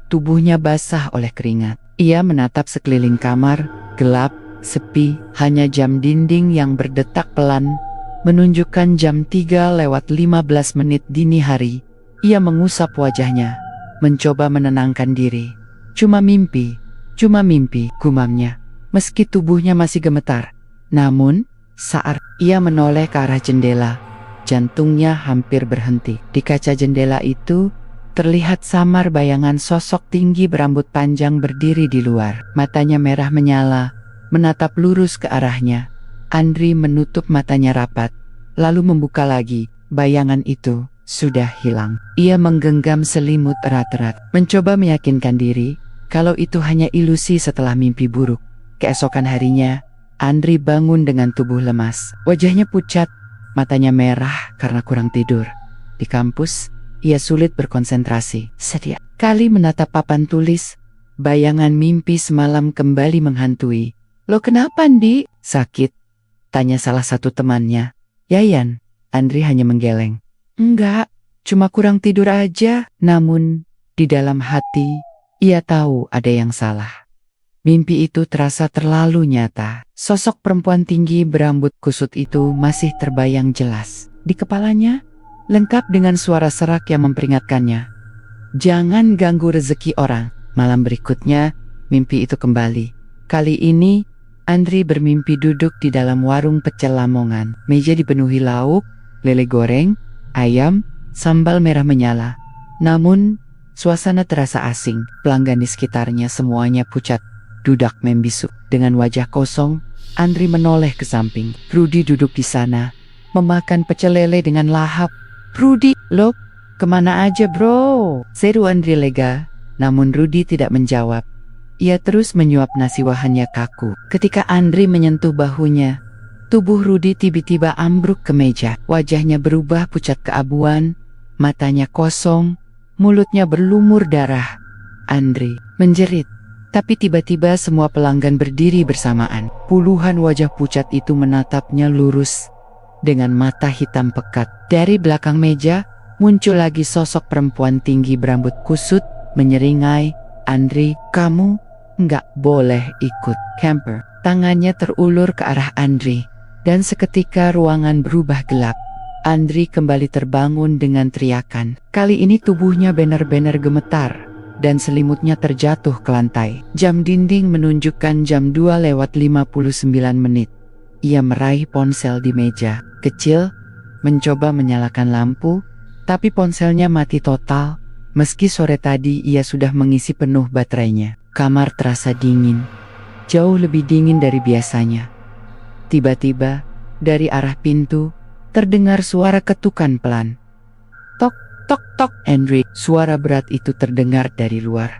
tubuhnya basah oleh keringat. Ia menatap sekeliling kamar, gelap, sepi, hanya jam dinding yang berdetak pelan menunjukkan jam 3:15 dini hari. Ia mengusap wajahnya, mencoba menenangkan diri. Cuma mimpi, gumamnya, meski tubuhnya masih gemetar. Namun, saat ia menoleh ke arah jendela, jantungnya hampir berhenti. Di kaca jendela itu, Terlihat samar bayangan sosok tinggi berambut panjang berdiri di luar. Matanya merah menyala, menatap lurus ke arahnya. Andri menutup matanya rapat, lalu membuka lagi. Bayangan itu sudah hilang. Ia menggenggam selimut erat-erat, mencoba meyakinkan diri kalau itu hanya ilusi setelah mimpi buruk. Keesokan harinya, Andri bangun dengan tubuh lemas. Wajahnya pucat, matanya merah karena kurang tidur. Di kampus, ia sulit berkonsentrasi. Setiap kali menatap papan tulis, bayangan mimpi semalam kembali menghantui. "Lo kenapa, Andi?" "Sakit," tanya salah satu temannya. "Yayan." Andri hanya menggeleng. "Enggak, cuma kurang tidur aja." Namun, di dalam hati, ia tahu ada yang salah. Mimpi itu terasa terlalu nyata. Sosok perempuan tinggi berambut kusut itu masih terbayang jelas di kepalanya, lengkap dengan suara serak yang memperingatkannya. Jangan ganggu rezeki orang. Malam berikutnya, mimpi itu kembali. Kali ini, Andri bermimpi duduk di dalam warung pecel Lamongan. Meja dipenuhi lauk, lele goreng, ayam, sambal merah menyala. Namun, suasana terasa asing. Pelanggan di sekitarnya semuanya pucat, dudak membisu. Dengan wajah kosong, Andri menoleh ke samping. Rudi duduk di sana, memakan pecel lele dengan lahap. "Rudi, lo kemana aja bro?" seru Andri lega. Namun Rudi tidak menjawab. Ia terus menyuap nasi wahannya kaku. Ketika Andri menyentuh bahunya, tubuh Rudi tiba-tiba ambruk ke meja. Wajahnya berubah pucat keabuan, matanya kosong, mulutnya berlumur darah. Andri menjerit. Tapi tiba-tiba semua pelanggan berdiri bersamaan. Puluhan wajah pucat itu menatapnya lurus dengan mata hitam pekat. Dari belakang meja, muncul lagi sosok perempuan tinggi berambut kusut, menyeringai, "Andri, kamu nggak boleh ikut camper." Tangannya terulur ke arah Andri, dan seketika ruangan berubah gelap. Andri kembali terbangun dengan teriakan. Kali ini tubuhnya benar-benar gemetar, dan selimutnya terjatuh ke lantai. Jam dinding menunjukkan jam 2:59. Ia meraih ponsel di meja kecil, mencoba menyalakan lampu, tapi ponselnya mati total. Meski sore tadi ia sudah mengisi penuh baterainya. Kamar terasa dingin, jauh lebih dingin dari biasanya. Tiba-tiba, dari arah pintu, terdengar suara ketukan pelan. Tok, tok, tok. Andri, suara berat itu terdengar dari luar.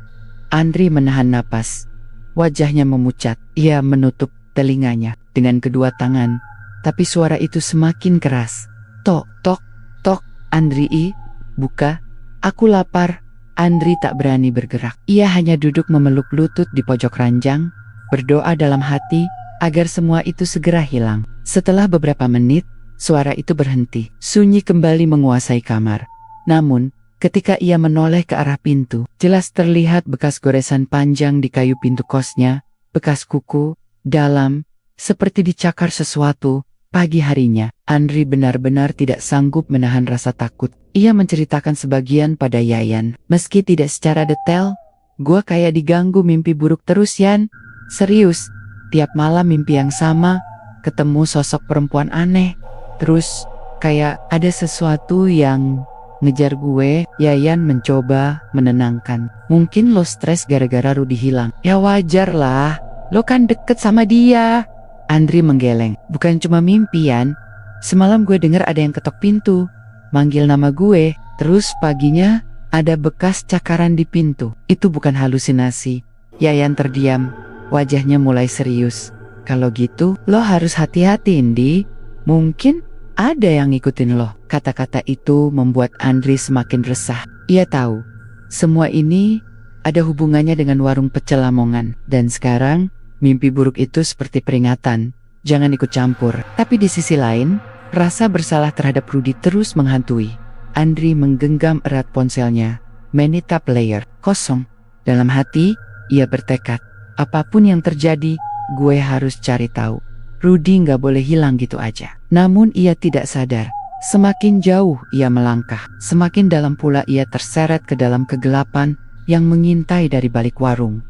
Andri menahan napas. Wajahnya memucat. Ia menutup telinganya dengan kedua tangan. Tapi suara itu semakin keras. Tok, tok, tok. Andri, buka. Aku lapar. Andri tak berani bergerak. Ia hanya duduk memeluk lutut di pojok ranjang, berdoa dalam hati agar semua itu segera hilang. Setelah beberapa menit, suara itu berhenti. Sunyi kembali menguasai kamar. Namun, ketika ia menoleh ke arah pintu, jelas terlihat bekas goresan panjang di kayu pintu kosnya, bekas kuku, dalam, seperti dicakar sesuatu. Pagi harinya, Andri benar-benar tidak sanggup menahan rasa takut. Ia menceritakan sebagian pada Yayan. Meski tidak secara detail, "Gua kayak diganggu mimpi buruk terus, Yan. Serius, tiap malam mimpi yang sama, ketemu sosok perempuan aneh. Terus, kayak ada sesuatu yang ngejar gue." Yayan mencoba menenangkan. "Mungkin lo stres gara-gara Rudi hilang." "Ya wajar lah, lo kan deket sama dia." Andri menggeleng. "Bukan cuma mimpian. Semalam gue dengar ada yang ketok pintu, manggil nama gue. Terus paginya ada bekas cakaran di pintu. Itu bukan halusinasi." Yayan terdiam. Wajahnya mulai serius. "Kalau gitu, lo harus hati-hati, Indi. Mungkin ada yang ngikutin lo." Kata-kata itu membuat Andri semakin resah. Ia tahu, semua ini ada hubungannya dengan warung pecel Lamongan. Dan sekarang, mimpi buruk itu seperti peringatan, jangan ikut campur. Tapi di sisi lain, rasa bersalah terhadap Rudi terus menghantui. Andri menggenggam erat ponselnya. Menitap layar kosong. Dalam hati, ia bertekad, apapun yang terjadi, gue harus cari tahu. Rudi nggak boleh hilang gitu aja. Namun ia tidak sadar, semakin jauh ia melangkah, semakin dalam pula ia terseret ke dalam kegelapan yang mengintai dari balik warung.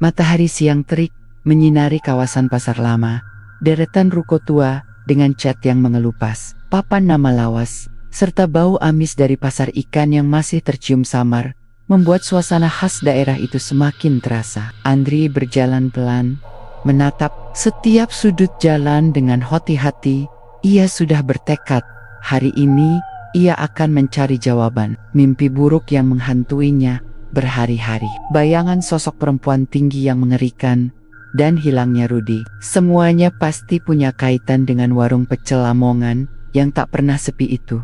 Matahari siang terik menyinari kawasan pasar lama, deretan ruko tua dengan cat yang mengelupas, papan nama lawas, serta bau amis dari pasar ikan yang masih tercium samar, membuat suasana khas daerah itu semakin terasa. Andri berjalan pelan, menatap setiap sudut jalan dengan hati-hati. Ia sudah bertekad, hari ini ia akan mencari jawaban. Mimpi buruk yang menghantuinya berhari-hari. Bayangan sosok perempuan tinggi yang mengerikan, dan hilangnya Rudy. Semuanya pasti punya kaitan dengan warung pecel Lamongan yang tak pernah sepi itu.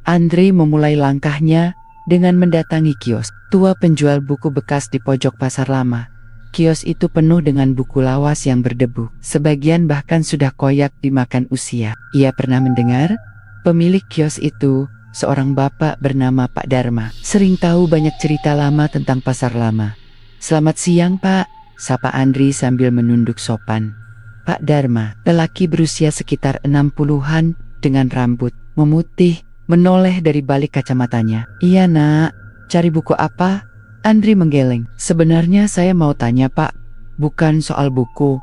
Andri memulai langkahnya dengan mendatangi kios tua penjual buku bekas di pojok pasar lama. Kios itu penuh dengan buku lawas yang berdebu. Sebagian bahkan sudah koyak dimakan usia. Ia pernah mendengar pemilik kios itu, seorang bapak bernama Pak Dharma, sering tahu banyak cerita lama tentang pasar lama. "Selamat siang, Pak," sapa Andri sambil menunduk sopan. Pak Dharma, lelaki berusia sekitar 60-an dengan rambut memutih, menoleh dari balik kacamatanya. "Iya, Nak. Cari buku apa?" Andri menggeleng. "Sebenarnya saya mau tanya, Pak, bukan soal buku.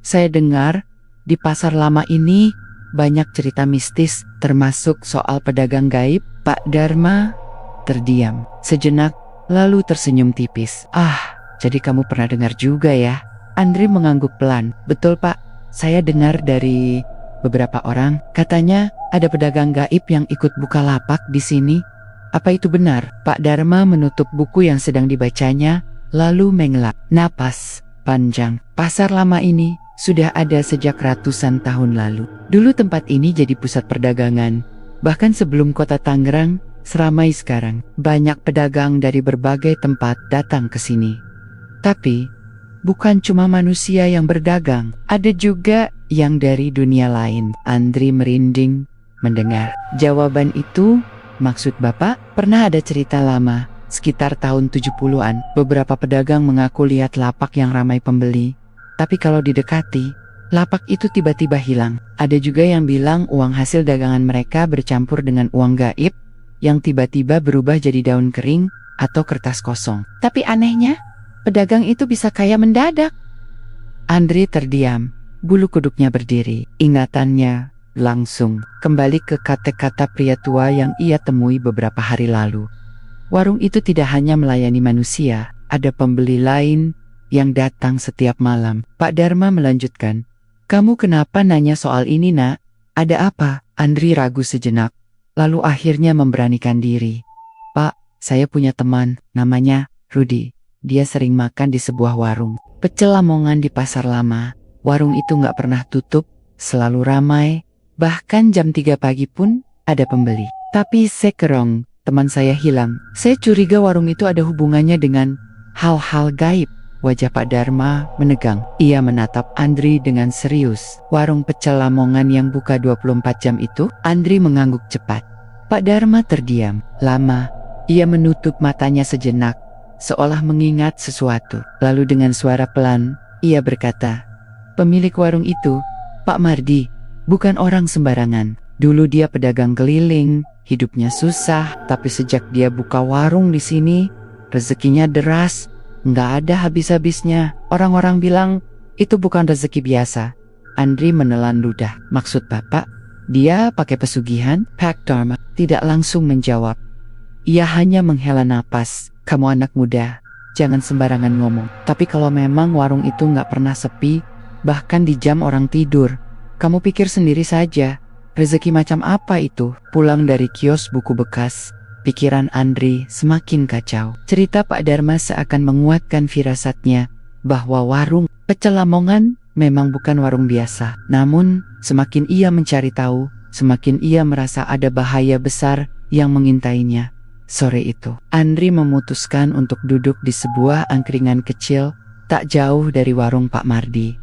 Saya dengar di pasar lama ini banyak cerita mistis, termasuk soal pedagang gaib." Pak Dharma terdiam sejenak, lalu tersenyum tipis. Jadi kamu pernah dengar juga ya?" Andri mengangguk pelan. "Betul, Pak. Saya dengar dari beberapa orang. Katanya ada pedagang gaib yang ikut buka lapak di sini. Apa itu benar?" Pak Dharma menutup buku yang sedang dibacanya, lalu menghela napas panjang. "Pasar lama ini sudah ada sejak ratusan tahun lalu. Dulu tempat ini jadi pusat perdagangan. Bahkan sebelum kota Tangerang seramai sekarang. Banyak pedagang dari berbagai tempat datang ke sini. Tapi bukan cuma manusia yang berdagang, ada juga yang dari dunia lain." Andri merinding mendengar jawaban itu. "Maksud Bapak?" "Pernah ada cerita lama, sekitar tahun 70-an. Beberapa pedagang mengaku lihat lapak yang ramai pembeli. Tapi kalau didekati, lapak itu tiba-tiba hilang. Ada juga yang bilang uang hasil dagangan mereka bercampur dengan uang gaib yang tiba-tiba berubah jadi daun kering atau kertas kosong. Tapi anehnya, pedagang itu bisa kaya mendadak." Andri terdiam, bulu kuduknya berdiri. Ingatannya langsung kembali ke kata-kata pria tua yang ia temui beberapa hari lalu. Warung itu tidak hanya melayani manusia, ada pembeli lain yang datang setiap malam. Pak Dharma melanjutkan, "Kamu kenapa nanya soal ini, Nak? Ada apa?" Andri ragu sejenak, lalu akhirnya memberanikan diri. "Pak, saya punya teman, namanya Rudy. Dia sering makan di sebuah warung pecel Lamongan di pasar lama. Warung itu gak pernah tutup, selalu ramai. Bahkan jam 3 pagi pun ada pembeli. Tapi sekarang teman saya hilang. Saya curiga warung itu ada hubungannya dengan hal-hal gaib." Wajah Pak Dharma menegang. Ia menatap Andri dengan serius. "Warung pecel Lamongan yang buka 24 jam itu?" Andri mengangguk cepat. Pak Dharma terdiam lama. Ia menutup matanya sejenak, seolah mengingat sesuatu. Lalu dengan suara pelan, ia berkata, "Pemilik warung itu, Pak Mardi, bukan orang sembarangan. Dulu dia pedagang keliling, hidupnya susah, tapi sejak dia buka warung di sini, rezekinya deras, nggak ada habis-habisnya. Orang-orang bilang itu bukan rezeki biasa." Andri menelan ludah. "Maksud Bapak, dia pakai pesugihan?" Pak Dharma tidak langsung menjawab. Ia hanya menghela napas. "Kamu anak muda, jangan sembarangan ngomong. Tapi kalau memang warung itu nggak pernah sepi, bahkan di jam orang tidur, kamu pikir sendiri saja, rezeki macam apa itu?" Pulang dari kios buku bekas, pikiran Andri semakin kacau. Cerita Pak Dharma seakan menguatkan firasatnya bahwa warung pecel Lamongan memang bukan warung biasa. Namun, semakin ia mencari tahu, semakin ia merasa ada bahaya besar yang mengintainya. Sore itu, Andri memutuskan untuk duduk di sebuah angkringan kecil tak jauh dari warung Pak Mardi.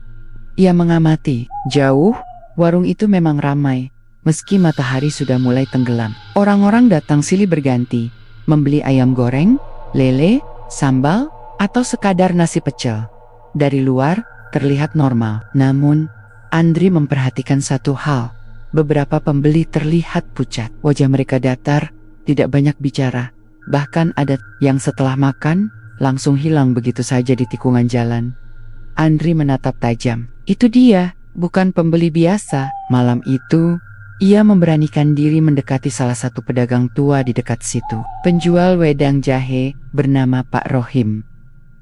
Ia mengamati, jauh, warung itu memang ramai. Meski matahari sudah mulai tenggelam, orang-orang datang silih berganti, membeli ayam goreng, lele, sambal, atau sekadar nasi pecel. Dari luar, terlihat normal. Namun, Andri memperhatikan satu hal. Beberapa pembeli terlihat pucat. Wajah mereka datar, tidak banyak bicara. Bahkan ada yang setelah makan, langsung hilang begitu saja di tikungan jalan. Andri menatap tajam. Itu dia, bukan pembeli biasa. Malam itu, Ia memberanikan diri mendekati salah satu pedagang tua di dekat situ. Penjual wedang jahe bernama Pak Rohim.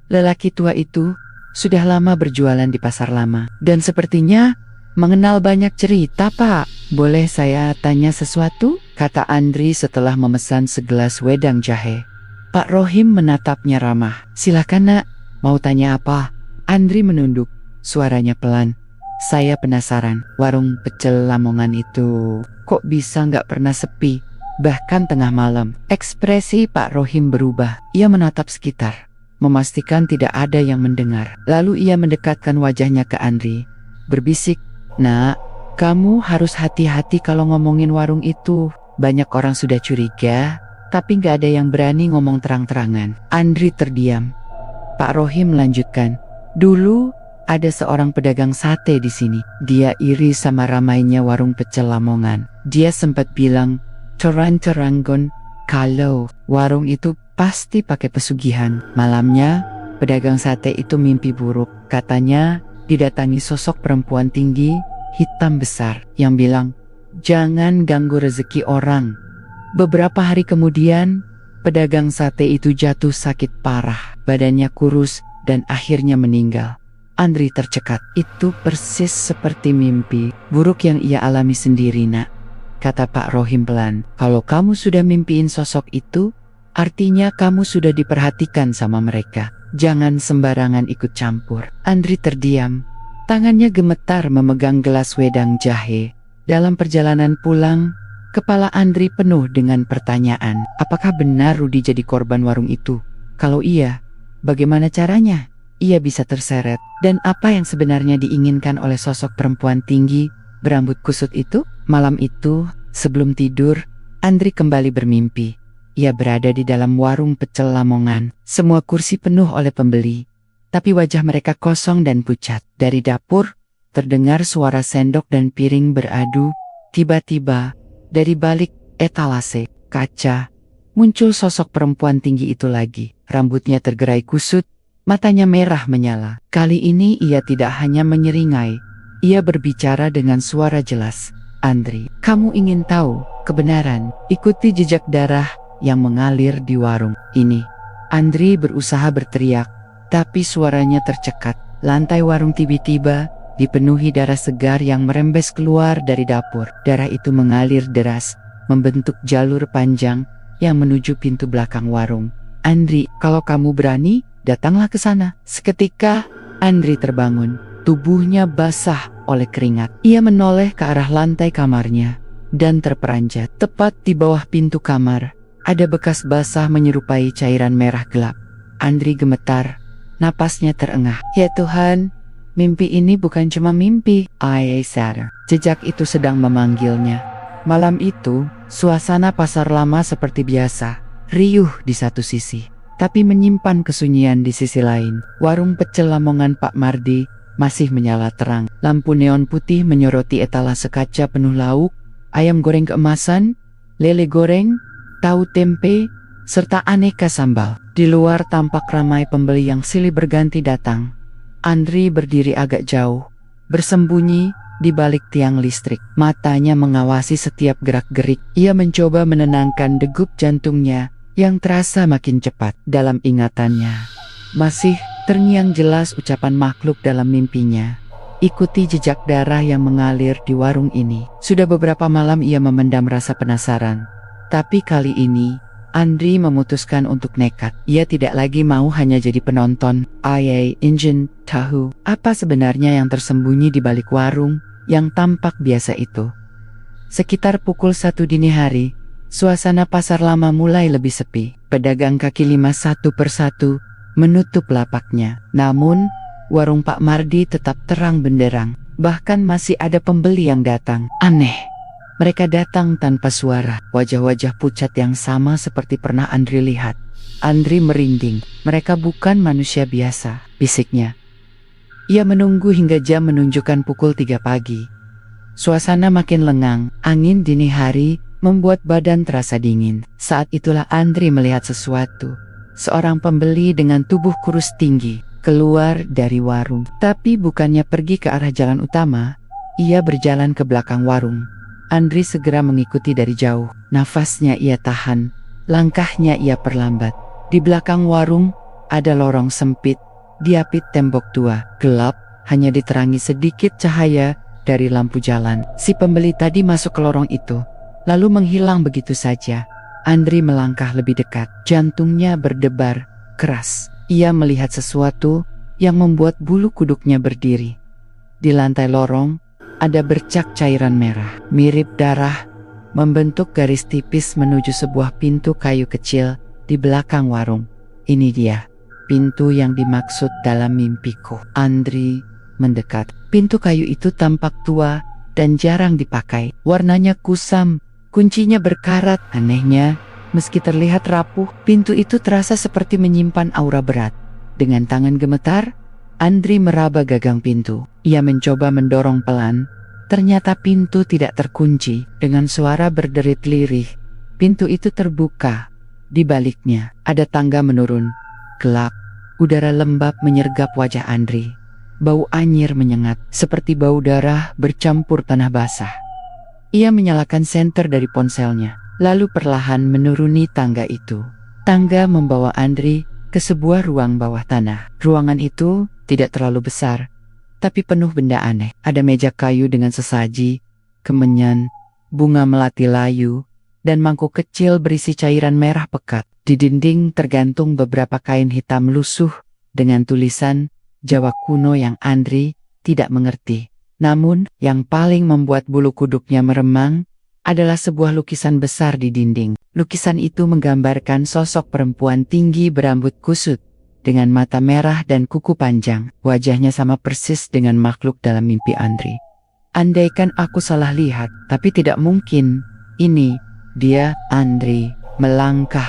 Lelaki tua itu sudah lama berjualan di pasar lama dan sepertinya mengenal banyak cerita. Pak, boleh saya tanya sesuatu? Kata Andri setelah memesan segelas wedang jahe. Pak Rohim menatapnya ramah. Silakan nak, mau tanya apa? Andri menunduk, suaranya pelan. Saya penasaran, warung pecel Lamongan itu kok bisa nggak pernah sepi, bahkan tengah malam. Ekspresi Pak Rohim berubah. Ia menatap sekitar, memastikan tidak ada yang mendengar. Lalu ia mendekatkan wajahnya ke Andri, berbisik, "Nak, kamu harus hati-hati kalau ngomongin warung itu. Banyak orang sudah curiga, tapi nggak ada yang berani ngomong terang-terangan." Andri terdiam. Pak Rohim melanjutkan, "Dulu ada seorang pedagang sate di sini. Dia iri sama ramainya warung pecel Lamongan. Dia sempat bilang, terang-terangan, kalau warung itu pasti pakai pesugihan. Malamnya, pedagang sate itu mimpi buruk. Katanya, didatangi sosok perempuan tinggi, hitam besar, yang bilang, jangan ganggu rezeki orang. Beberapa hari kemudian, pedagang sate itu jatuh sakit parah. Badannya kurus dan akhirnya meninggal." Andri tercekat. "Itu persis seperti mimpi buruk yang ia alami sendiri, nak," kata Pak Rohim pelan. "Kalau kamu sudah mimpiin sosok itu, artinya kamu sudah diperhatikan sama mereka. Jangan sembarangan ikut campur." Andri terdiam. Tangannya gemetar memegang gelas wedang jahe. Dalam perjalanan pulang, kepala Andri penuh dengan pertanyaan. Apakah benar Rudi jadi korban warung itu? Kalau iya, bagaimana caranya ia bisa terseret? Dan apa yang sebenarnya diinginkan oleh sosok perempuan tinggi berambut kusut itu? Malam itu, sebelum tidur, Andri kembali bermimpi. Ia berada di dalam warung pecel Lamongan. Semua kursi penuh oleh pembeli, tapi wajah mereka kosong dan pucat. Dari dapur, terdengar suara sendok dan piring beradu. Tiba-tiba, dari balik etalase kaca, muncul sosok perempuan tinggi itu lagi. Rambutnya tergerai kusut, matanya merah menyala. Kali ini ia tidak hanya menyeringai, ia berbicara dengan suara jelas. "Andri, kamu ingin tahu kebenaran? Ikuti jejak darah yang mengalir di warung ini." Andri berusaha berteriak, tapi suaranya tercekat. Lantai warung tiba-tiba dipenuhi darah segar yang merembes keluar dari dapur. Darah itu mengalir deras, membentuk jalur panjang yang menuju pintu belakang warung. "Andri, kalau kamu berani, datanglah ke sana." Seketika, Andri terbangun. Tubuhnya basah oleh keringat. Ia menoleh ke arah lantai kamarnya dan terperanjat. Tepat di bawah pintu kamar, ada bekas basah menyerupai cairan merah gelap. Andri gemetar, napasnya terengah. "Ya Tuhan, mimpi ini bukan cuma mimpi." I sadar. Jejak itu sedang memanggilnya. Malam itu, suasana pasar lama seperti biasa, riuh di satu sisi, tapi menyimpan kesunyian di sisi lain. Warung pecel Lamongan Pak Mardi masih menyala terang. Lampu neon putih menyoroti etalase kaca penuh lauk, ayam goreng keemasan, lele goreng, tahu tempe, serta aneka sambal. Di luar tampak ramai pembeli yang silih berganti datang. Andri berdiri agak jauh, bersembunyi di balik tiang listrik. Matanya mengawasi setiap gerak-gerik. Ia mencoba menenangkan degup jantungnya yang terasa makin cepat. Dalam ingatannya, masih terngiang jelas ucapan makhluk dalam mimpinya. "Ikuti jejak darah yang mengalir di warung ini." Sudah beberapa malam ia memendam rasa penasaran. Tapi kali ini, Andri memutuskan untuk nekat. Ia tidak lagi mau hanya jadi penonton. "Ayah, ingin tahu apa sebenarnya yang tersembunyi di balik warung yang tampak biasa itu?" Sekitar pukul 1 dini hari, suasana pasar lama mulai lebih sepi. Pedagang kaki lima satu persatu menutup lapaknya. Namun, warung Pak Mardi tetap terang benderang. Bahkan masih ada pembeli yang datang. Aneh, mereka datang tanpa suara. Wajah-wajah pucat yang sama seperti pernah Andri lihat. Andri merinding. "Mereka bukan manusia biasa," bisiknya. Ia menunggu hingga jam menunjukkan pukul 3 pagi. Suasana makin lengang. Angin dini hari membuat badan terasa dingin. Saat itulah Andri melihat sesuatu. Seorang pembeli dengan tubuh kurus tinggi keluar dari warung. Tapi bukannya pergi ke arah jalan utama, ia berjalan ke belakang warung. Andri segera mengikuti dari jauh. Nafasnya ia tahan, langkahnya ia perlambat. Di belakang warung ada lorong sempit, diapit tembok tua, gelap, hanya diterangi sedikit cahaya dari lampu jalan. Si pembeli tadi masuk ke lorong itu, lalu menghilang begitu saja. Andri melangkah lebih dekat, jantungnya berdebar keras. Ia melihat sesuatu yang membuat bulu kuduknya berdiri. Di lantai lorong ada bercak cairan merah, mirip darah, membentuk garis tipis menuju sebuah pintu kayu kecil di belakang warung. Ini dia, pintu yang dimaksud dalam mimpiku. Andri mendekat. Pintu kayu itu tampak tua dan jarang dipakai. Warnanya kusam, kuncinya berkarat. Anehnya, meski terlihat rapuh, pintu itu terasa seperti menyimpan aura berat. Dengan tangan gemetar, Andri meraba gagang pintu. Ia mencoba mendorong pelan. Ternyata pintu tidak terkunci. Dengan suara berderit lirih, pintu itu terbuka. Di baliknya, ada tangga menurun. Gelap, udara lembab menyergap wajah Andri. Bau anyir menyengat, seperti bau darah bercampur tanah basah. Ia menyalakan senter dari ponselnya, lalu perlahan menuruni tangga itu. Tangga membawa Andri ke sebuah ruang bawah tanah. Ruangan itu tidak terlalu besar, tapi penuh benda aneh. Ada meja kayu dengan sesaji, kemenyan, bunga melati layu, dan mangkuk kecil berisi cairan merah pekat. Di dinding tergantung beberapa kain hitam lusuh dengan tulisan Jawa kuno yang Andri tidak mengerti. Namun, yang paling membuat bulu kuduknya meremang adalah sebuah lukisan besar di dinding. Lukisan itu menggambarkan sosok perempuan tinggi berambut kusut, dengan mata merah dan kuku panjang. Wajahnya sama persis dengan makhluk dalam mimpi Andri. Andaikan aku salah lihat, tapi tidak mungkin. Ini dia. Andri melangkah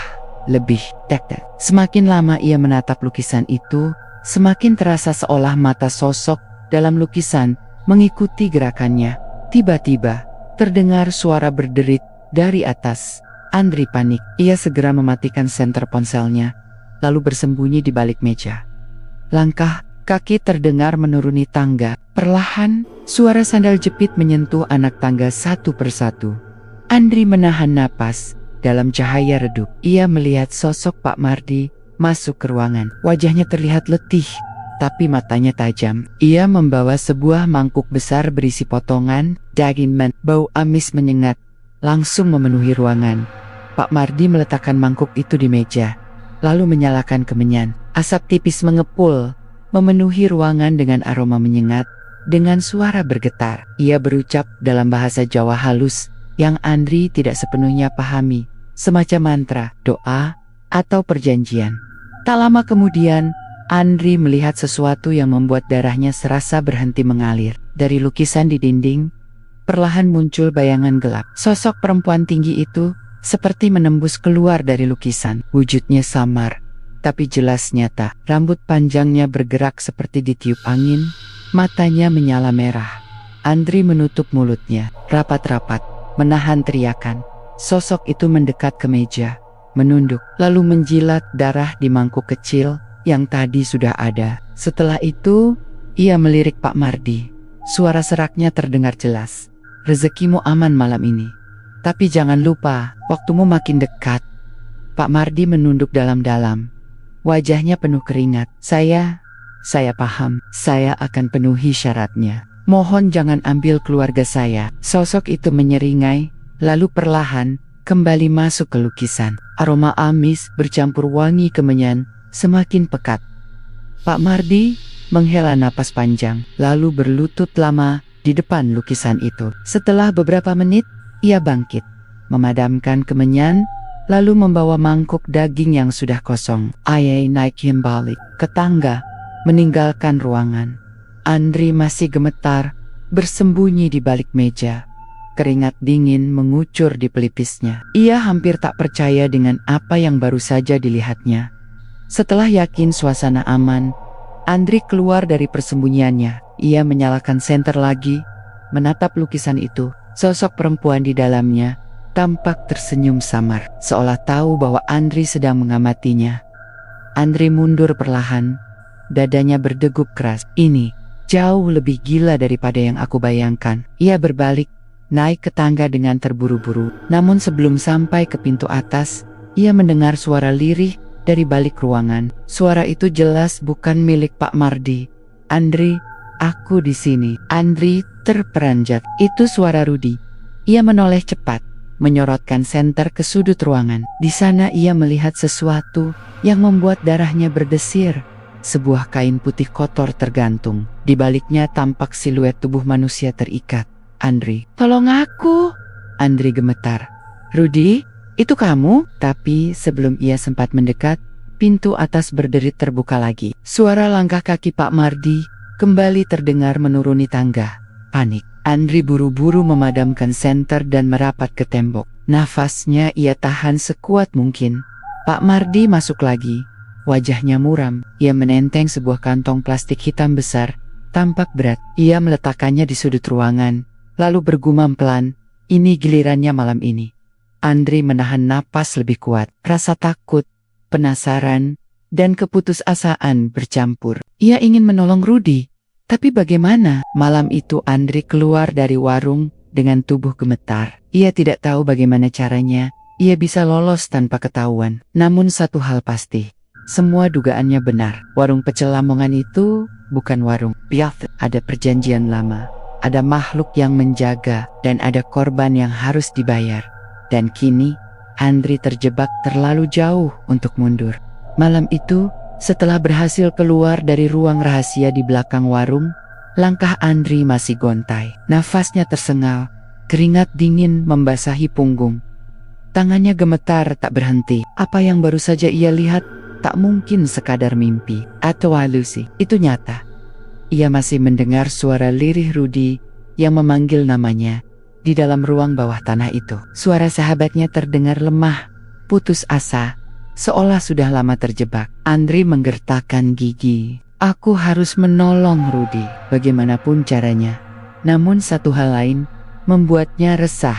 lebih dekat. Semakin lama ia menatap lukisan itu, semakin terasa seolah mata sosok dalam lukisan mengikuti gerakannya. Tiba-tiba, terdengar suara berderit dari atas. Andri panik. Ia segera mematikan senter ponselnya, lalu bersembunyi di balik meja. Langkah kaki terdengar menuruni tangga. Perlahan, suara sandal jepit menyentuh anak tangga satu persatu. Andri menahan napas. Dalam cahaya redup, ia melihat sosok Pak Mardi masuk ke ruangan. Wajahnya terlihat letih, tapi matanya tajam. Ia membawa sebuah mangkuk besar berisi potongan daging mentah. Bau amis menyengat langsung memenuhi ruangan. Pak Mardi meletakkan mangkuk itu di meja, lalu menyalakan kemenyan. Asap tipis mengepul, memenuhi ruangan dengan aroma menyengat. Dengan suara bergetar, ia berucap dalam bahasa Jawa halus yang Andri tidak sepenuhnya pahami, semacam mantra, doa, atau perjanjian. Tak lama kemudian, Andri melihat sesuatu yang membuat darahnya serasa berhenti mengalir. Dari lukisan di dinding, perlahan muncul bayangan gelap. Sosok perempuan tinggi itu seperti menembus keluar dari lukisan. Wujudnya samar, tapi jelas nyata. Rambut panjangnya bergerak seperti ditiup angin, matanya menyala merah. Andri menutup mulutnya rapat-rapat, menahan teriakan. Sosok itu mendekat ke meja, menunduk, lalu menjilat darah di mangkuk kecil yang tadi sudah ada. Setelah itu, ia melirik Pak Mardi. Suara seraknya terdengar jelas. Rezekimu aman malam ini. Tapi jangan lupa, waktumu makin dekat. Pak Mardi menunduk dalam-dalam. Wajahnya penuh keringat. Saya paham. Saya akan penuhi syaratnya. Mohon jangan ambil keluarga saya. Sosok itu menyeringai, lalu perlahan kembali masuk ke lukisan. Aroma amis bercampur wangi kemenyan semakin pekat. Pak Mardi menghela napas panjang, lalu berlutut lama di depan lukisan itu. Setelah beberapa menit, ia bangkit, memadamkan kemenyan, lalu membawa mangkuk daging yang sudah kosong. Ia naik balik ke tangga, meninggalkan ruangan. Andri masih gemetar, bersembunyi di balik meja. Keringat dingin mengucur di pelipisnya. Ia hampir tak percaya dengan apa yang baru saja dilihatnya. Setelah yakin suasana aman, Andri keluar dari persembunyiannya. Ia menyalakan senter lagi, menatap lukisan itu. Sosok perempuan di dalamnya tampak tersenyum samar, seolah tahu bahwa Andri sedang mengamatinya. Andri mundur perlahan, dadanya berdegup keras. Ini jauh lebih gila daripada yang aku bayangkan. Ia berbalik, naik ke tangga dengan terburu-buru. Namun sebelum sampai ke pintu atas, ia mendengar suara lirih dari balik ruangan. Suara itu jelas bukan milik Pak Mardi. "Andri, aku di sini." Andri terperanjat. Itu suara Rudi. Ia menoleh cepat, menyorotkan senter ke sudut ruangan. Di sana ia melihat sesuatu yang membuat darahnya berdesir. Sebuah kain putih kotor tergantung. Di baliknya tampak siluet tubuh manusia terikat. "Andri, tolong aku!" Andri gemetar. "Rudi, itu kamu?" Tapi sebelum ia sempat mendekat, pintu atas berderit terbuka lagi. Suara langkah kaki Pak Mardi kembali terdengar menuruni tangga. Panik. Andri buru-buru memadamkan senter dan merapat ke tembok. Nafasnya ia tahan sekuat mungkin. Pak Mardi masuk lagi. Wajahnya muram. Ia menenteng sebuah kantong plastik hitam besar. Tampak berat. Ia meletakkannya di sudut ruangan, lalu bergumam pelan, "Ini gilirannya malam ini." Andri menahan napas lebih kuat. Rasa takut, penasaran, dan keputusasaan bercampur. Ia ingin menolong Rudi. Tapi bagaimana? Malam itu Andri keluar dari warung dengan tubuh gemetar. Ia tidak tahu bagaimana caranya ia bisa lolos tanpa ketahuan. Namun satu hal pasti, semua dugaannya benar. Warung pecel Lamongan itu bukan warung biasa. Ada perjanjian lama, ada makhluk yang menjaga, dan ada korban yang harus dibayar. Dan kini Andri terjebak terlalu jauh untuk mundur. Malam itu, setelah berhasil keluar dari ruang rahasia di belakang warung, langkah Andri masih gontai. Nafasnya tersengal, keringat dingin membasahi punggung. Tangannya gemetar tak berhenti. Apa yang baru saja ia lihat tak mungkin sekadar mimpi atau halusi. Itu nyata. Ia masih mendengar suara lirih Rudi yang memanggil namanya di dalam ruang bawah tanah itu. Suara sahabatnya terdengar lemah, putus asa, seolah sudah lama terjebak. Andri menggertakkan gigi. Aku harus menolong Rudi, bagaimanapun caranya. Namun satu hal lain membuatnya resah.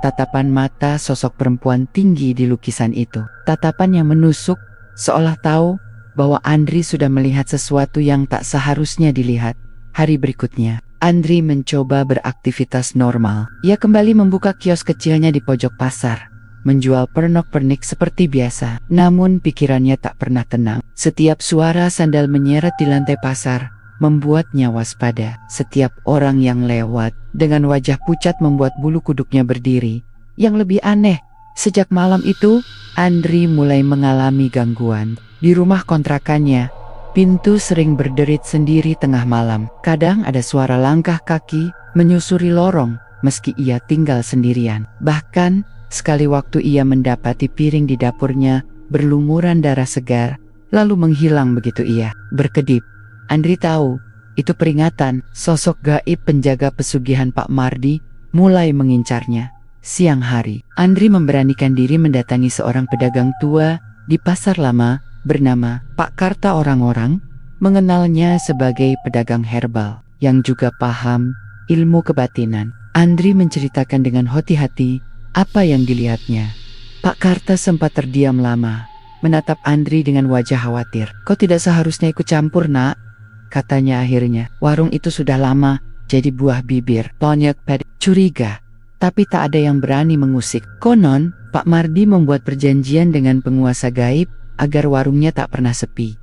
Tatapan mata sosok perempuan tinggi di lukisan itu. Tatapan yang menusuk, seolah tahu bahwa Andri sudah melihat sesuatu yang tak seharusnya dilihat. Hari berikutnya, Andri mencoba beraktivitas normal. Ia kembali membuka kios kecilnya di pojok pasar, menjual pernak-pernik seperti biasa. Namun pikirannya tak pernah tenang. Setiap suara sandal menyeret di lantai pasar membuatnya waspada. Setiap orang yang lewat dengan wajah pucat membuat bulu kuduknya berdiri. Yang lebih aneh, sejak malam itu Andri mulai mengalami gangguan. Di rumah kontrakannya, pintu sering berderit sendiri tengah malam. Kadang ada suara langkah kaki menyusuri lorong meski ia tinggal sendirian. Bahkan sekali waktu ia mendapati piring di dapurnya berlumuran darah segar, lalu menghilang begitu ia berkedip. Andri tahu, itu peringatan. Sosok gaib penjaga pesugihan Pak Mardi mulai mengincarnya. Siang hari, Andri memberanikan diri mendatangi seorang pedagang tua di pasar lama bernama Pak Karta. Orang-orang mengenalnya sebagai pedagang herbal yang juga paham ilmu kebatinan. Andri menceritakan dengan hati-hati apa yang dilihatnya. Pak Karta sempat terdiam lama, menatap Andri dengan wajah khawatir. "Kau tidak seharusnya ikut campur, nak," katanya akhirnya. "Warung itu sudah lama jadi buah bibir." Tonyek curiga, tapi tak ada yang berani mengusik. Konon, Pak Mardi membuat perjanjian dengan penguasa gaib agar warungnya tak pernah sepi.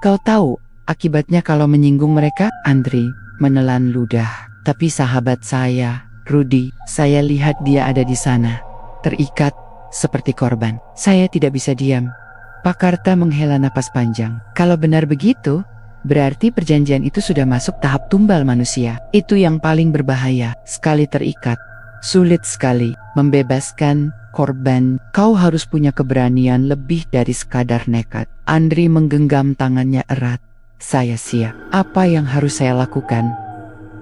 "Kau tahu akibatnya kalau menyinggung mereka?" Andri menelan ludah. "Tapi sahabat saya, Rudi, saya lihat dia ada di sana, terikat seperti korban. Saya tidak bisa diam." Pak Karta menghela napas panjang. "Kalau benar begitu, berarti perjanjian itu sudah masuk tahap tumbal manusia. Itu yang paling berbahaya. Sekali terikat, sulit sekali membebaskan korban. Kau harus punya keberanian lebih dari sekadar nekat." Andri menggenggam tangannya erat. "Saya siap. Apa yang harus saya lakukan?"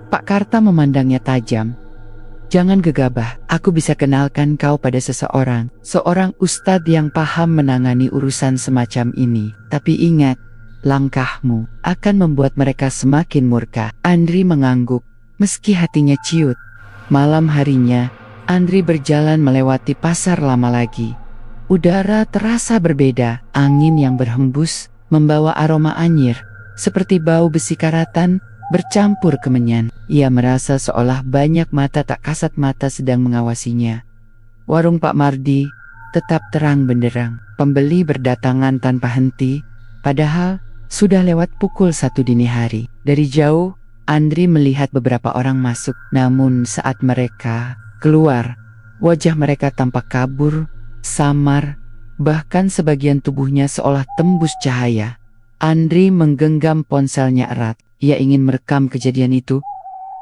Pak Karta memandangnya tajam. "Jangan gegabah. Aku bisa kenalkan kau pada seseorang. Seorang ustadz yang paham menangani urusan semacam ini. Tapi ingat, langkahmu akan membuat mereka semakin murka." Andri mengangguk, meski hatinya ciut. Malam harinya, Andri berjalan melewati pasar lama lagi. Udara terasa berbeda. Angin yang berhembus membawa aroma anyir, seperti bau besi karatan bercampur kemenyan. Ia merasa seolah banyak mata tak kasat mata sedang mengawasinya. Warung Pak Mardi tetap terang benderang. Pembeli berdatangan tanpa henti, padahal sudah lewat pukul 1 dini hari. Dari jauh, Andri melihat beberapa orang masuk. Namun saat mereka keluar, wajah mereka tampak kabur, samar, bahkan sebagian tubuhnya seolah tembus cahaya. Andri menggenggam ponselnya erat. Ia ingin merekam kejadian itu,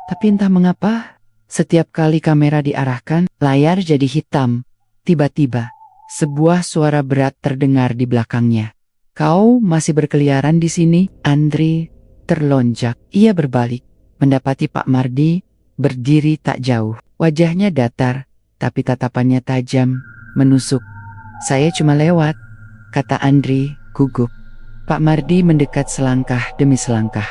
tapi entah mengapa, setiap kali kamera diarahkan, layar jadi hitam. Tiba-tiba, sebuah suara berat terdengar di belakangnya. "Kau masih berkeliaran di sini?" Andri terlonjak. Ia berbalik, mendapati Pak Mardi berdiri tak jauh. Wajahnya datar, tapi tatapannya tajam, menusuk. "Saya cuma lewat," kata Andri, gugup. Pak Mardi mendekat selangkah demi selangkah.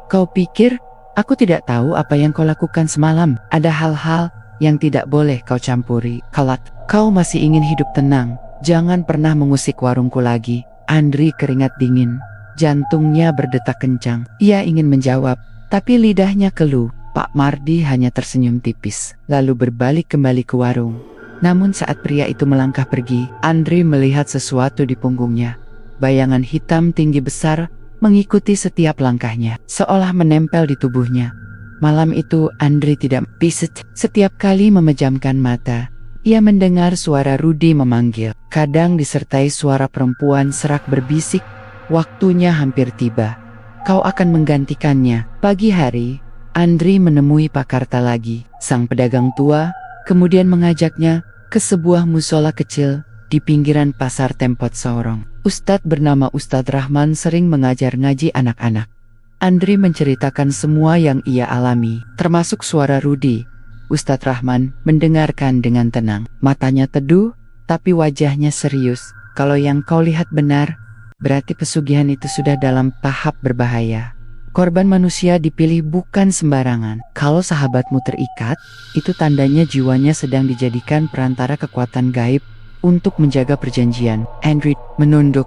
"Kau pikir aku tidak tahu apa yang kau lakukan semalam? Ada hal-hal yang tidak boleh kau campuri. Kalau kau masih ingin hidup tenang, jangan pernah mengusik warungku lagi." Andri keringat dingin. Jantungnya berdetak kencang. Ia ingin menjawab, tapi lidahnya keluh. Pak Mardi hanya tersenyum tipis, lalu berbalik kembali ke warung. Namun saat pria itu melangkah pergi, Andri melihat sesuatu di punggungnya. Bayangan hitam tinggi besar mengikuti setiap langkahnya, seolah menempel di tubuhnya. Malam itu Andri tidak piset. Setiap kali memejamkan mata, ia mendengar suara Rudi memanggil. Kadang disertai suara perempuan serak berbisik, "Waktunya hampir tiba. Kau akan menggantikannya." Pagi hari, Andri menemui Pak Karta lagi. Sang pedagang tua kemudian mengajaknya ke sebuah musola kecil di pinggiran pasar Tempot Sorong. Ustadz bernama Ustadz Rahman sering mengajar ngaji anak-anak. Andri menceritakan semua yang ia alami, termasuk suara Rudi. Ustadz Rahman mendengarkan dengan tenang. Matanya teduh, tapi wajahnya serius. "Kalau yang kau lihat benar, berarti pesugihan itu sudah dalam tahap berbahaya. Korban manusia dipilih bukan sembarangan. Kalau sahabatmu terikat, itu tandanya jiwanya sedang dijadikan perantara kekuatan gaib untuk menjaga perjanjian." Andri menunduk.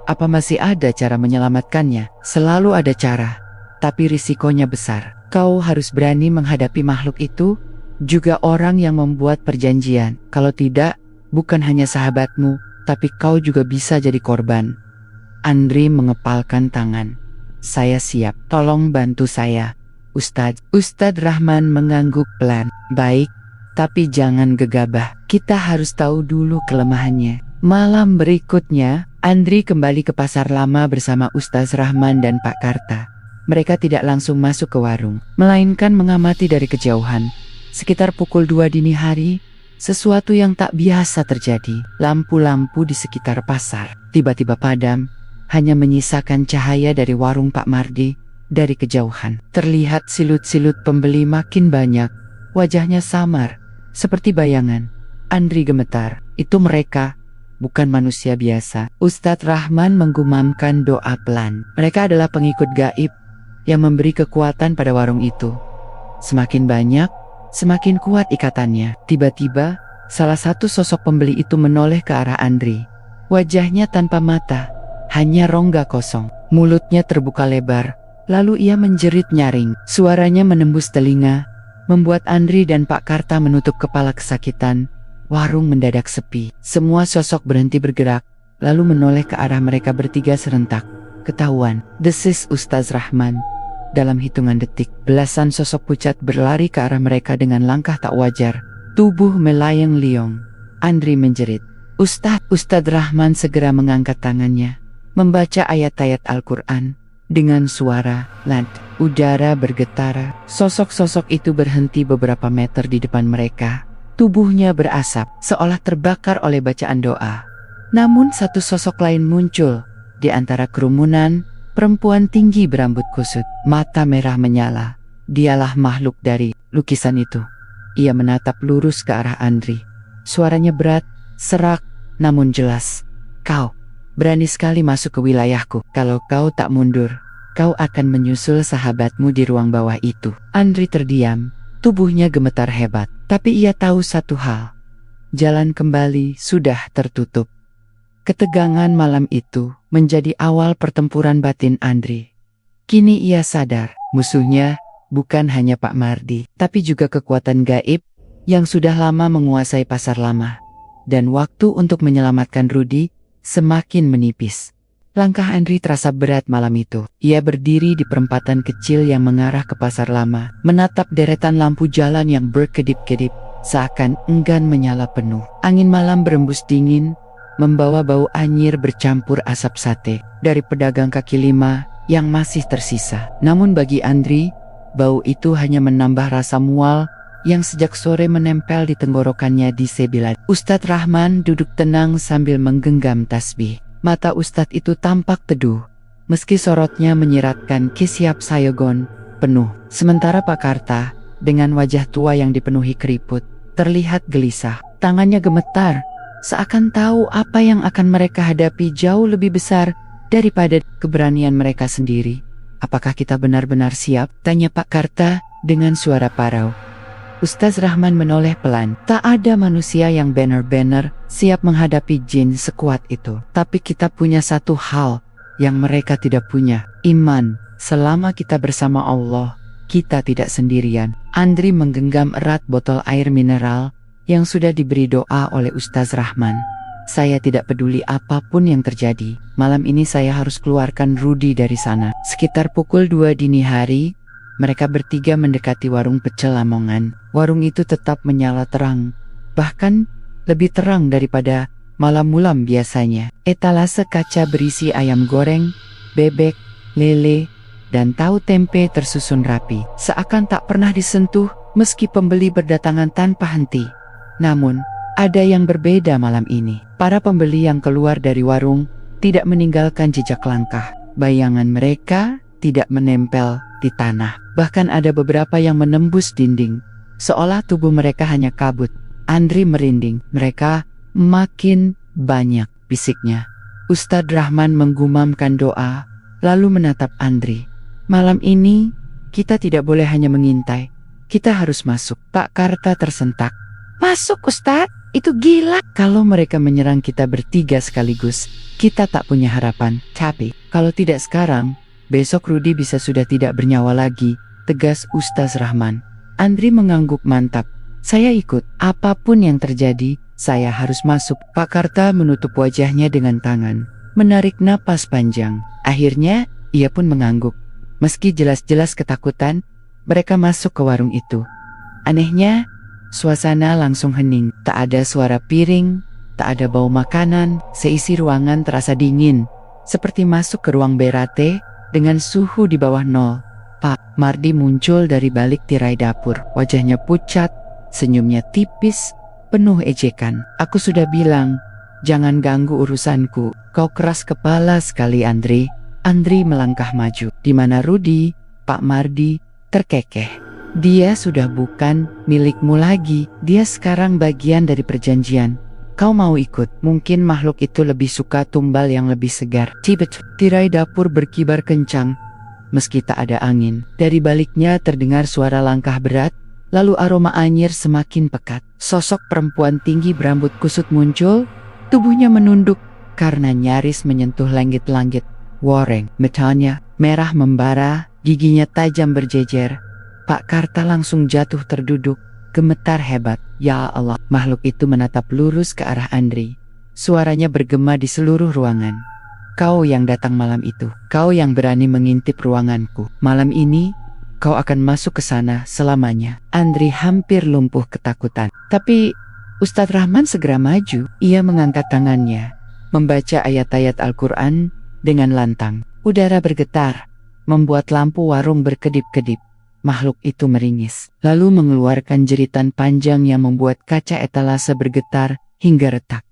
"Apa masih ada cara menyelamatkannya?" "Selalu ada cara, tapi risikonya besar. Kau harus berani menghadapi makhluk itu, juga orang yang membuat perjanjian. Kalau tidak, bukan hanya sahabatmu, tapi kau juga bisa jadi korban." Andri mengepalkan tangan. "Saya siap, tolong bantu saya, Ustadz." Ustadz Rahman mengangguk pelan. "Baik, tapi jangan gegabah. Kita harus tahu dulu kelemahannya." Malam berikutnya, Andri kembali ke pasar lama bersama Ustadz Rahman dan Pak Karta. Mereka tidak langsung masuk ke warung, melainkan mengamati dari kejauhan. Sekitar pukul 2 dini hari, sesuatu yang tak biasa terjadi. Lampu-lampu di sekitar pasar tiba-tiba padam, hanya menyisakan cahaya dari warung Pak Mardi. Dari kejauhan, terlihat silut-silut pembeli makin banyak. Wajahnya samar, seperti bayangan. Andri gemetar. Itu mereka, bukan manusia biasa. Ustadz Rahman menggumamkan doa pelan. Mereka adalah pengikut gaib yang memberi kekuatan pada warung itu. Semakin banyak, semakin kuat ikatannya. Tiba-tiba, salah satu sosok pembeli itu menoleh ke arah Andri. Wajahnya tanpa mata, hanya rongga kosong. Mulutnya terbuka lebar, lalu ia menjerit nyaring. Suaranya menembus telinga, membuat Andri dan Pak Karta menutup kepala kesakitan. Warung mendadak sepi. Semua sosok berhenti bergerak, lalu menoleh ke arah mereka bertiga serentak. Ketahuan, desis Ustadz Rahman. Dalam hitungan detik, belasan sosok pucat berlari ke arah mereka dengan langkah tak wajar. Tubuh melayang liong. Andri menjerit. Ustadz Rahman segera mengangkat tangannya, membaca ayat-ayat Al-Quran. Dengan suara lad, udara bergetar. Sosok-sosok itu berhenti beberapa meter di depan mereka. Tubuhnya berasap, seolah terbakar oleh bacaan doa. Namun satu sosok lain muncul. Di antara kerumunan, perempuan tinggi berambut kusut, mata merah menyala. Dialah makhluk dari lukisan itu. Ia menatap lurus ke arah Andri. Suaranya berat, serak, namun jelas. "Kau berani sekali masuk ke wilayahku. Kalau kau tak mundur, kau akan menyusul sahabatmu di ruang bawah itu." Andri terdiam. Tubuhnya gemetar hebat, tapi ia tahu satu hal. Jalan kembali sudah tertutup. Ketegangan malam itu menjadi awal pertempuran batin Andri. Kini ia sadar, musuhnya bukan hanya Pak Mardi, tapi juga kekuatan gaib yang sudah lama menguasai pasar lama. Dan waktu untuk menyelamatkan Rudy semakin menipis. Langkah Andri terasa berat malam itu. Ia berdiri di perempatan kecil yang mengarah ke pasar lama, menatap deretan lampu jalan yang berkedip-kedip, seakan enggan menyala penuh. Angin malam berembus dingin, membawa bau anyir bercampur asap sate dari pedagang kaki lima yang masih tersisa. Namun bagi Andri, bau itu hanya menambah rasa mual yang sejak sore menempel di tenggorokannya di sebilah. Ustadz Rahman duduk tenang sambil menggenggam tasbih. Mata Ustadz itu tampak teduh, meski sorotnya menyiratkan Kisyap Sayogon penuh. Sementara Pak Karta, dengan wajah tua yang dipenuhi keriput, terlihat gelisah. Tangannya gemetar, seakan tahu apa yang akan mereka hadapi jauh lebih besar daripada keberanian mereka sendiri. "Apakah kita benar-benar siap?" tanya Pak Karta dengan suara parau. Ustaz Rahman menoleh pelan. Tak ada manusia yang benar-benar siap menghadapi jin sekuat itu. Tapi kita punya satu hal yang mereka tidak punya, iman. Selama kita bersama Allah, kita tidak sendirian. Andri menggenggam erat botol air mineral yang sudah diberi doa oleh Ustaz Rahman. "Saya tidak peduli apapun yang terjadi. Malam ini saya harus keluarkan Rudy dari sana." Sekitar pukul 2 dini hari, mereka bertiga mendekati warung pecel Lamongan. Warung itu tetap menyala terang, bahkan lebih terang daripada malam-malam biasanya. Etalase kaca berisi ayam goreng, bebek, lele, dan tahu tempe tersusun rapi, seakan tak pernah disentuh meski pembeli berdatangan tanpa henti. Namun, ada yang berbeda malam ini. Para pembeli yang keluar dari warung tidak meninggalkan jejak langkah. Bayangan mereka tidak menempel di tanah. Bahkan ada beberapa yang menembus dinding, seolah tubuh mereka hanya kabut. Andri merinding. "Mereka makin banyak," bisiknya. Ustadz Rahman menggumamkan doa, lalu menatap Andri. "Malam ini, kita tidak boleh hanya mengintai. Kita harus masuk." Pak Karta tersentak. "Masuk Ustadz? Itu gila. Kalau mereka menyerang kita bertiga sekaligus, kita tak punya harapan. Tapi, kalau tidak sekarang, besok Rudy bisa sudah tidak bernyawa lagi," tegas Ustaz Rahman. Andri mengangguk mantap. "Saya ikut. Apapun yang terjadi, saya harus masuk." Pak Karta menutup wajahnya dengan tangan, menarik napas panjang. Akhirnya, ia pun mengangguk. Meski jelas-jelas ketakutan, mereka masuk ke warung itu. Anehnya, suasana langsung hening. Tak ada suara piring, tak ada bau makanan. Seisi ruangan terasa dingin, seperti masuk ke ruang berate dengan suhu di bawah nol. Pak Mardi muncul dari balik tirai dapur. Wajahnya pucat, senyumnya tipis, penuh ejekan. "Aku sudah bilang, jangan ganggu urusanku." "Kau keras kepala sekali, Andri." Andri melangkah maju. "Di mana Rudy?" Pak Mardi terkekeh. "Dia sudah bukan milikmu lagi. Dia sekarang bagian dari perjanjian. Kau mau ikut?" "Mungkin makhluk itu lebih suka tumbal yang lebih segar." Tirai dapur berkibar kencang, meski tak ada angin. Dari baliknya terdengar suara langkah berat, lalu aroma anyir semakin pekat. Sosok perempuan tinggi berambut kusut muncul, tubuhnya menunduk karena nyaris menyentuh langit-langit. Woreng, matanya merah membara, giginya tajam berjejer. Pak Karta langsung jatuh terduduk, gemetar hebat. "Ya Allah!" Makhluk itu menatap lurus ke arah Andri. Suaranya bergema di seluruh ruangan. "Kau yang datang malam itu, kau yang berani mengintip ruanganku. Malam ini, kau akan masuk ke sana selamanya." Andri hampir lumpuh ketakutan. Tapi Ustadz Rahman segera maju. Ia mengangkat tangannya, membaca ayat-ayat Al-Quran dengan lantang. Udara bergetar, membuat lampu warung berkedip-kedip. Makhluk itu meringis, lalu mengeluarkan jeritan panjang yang membuat kaca etalase bergetar hingga retak.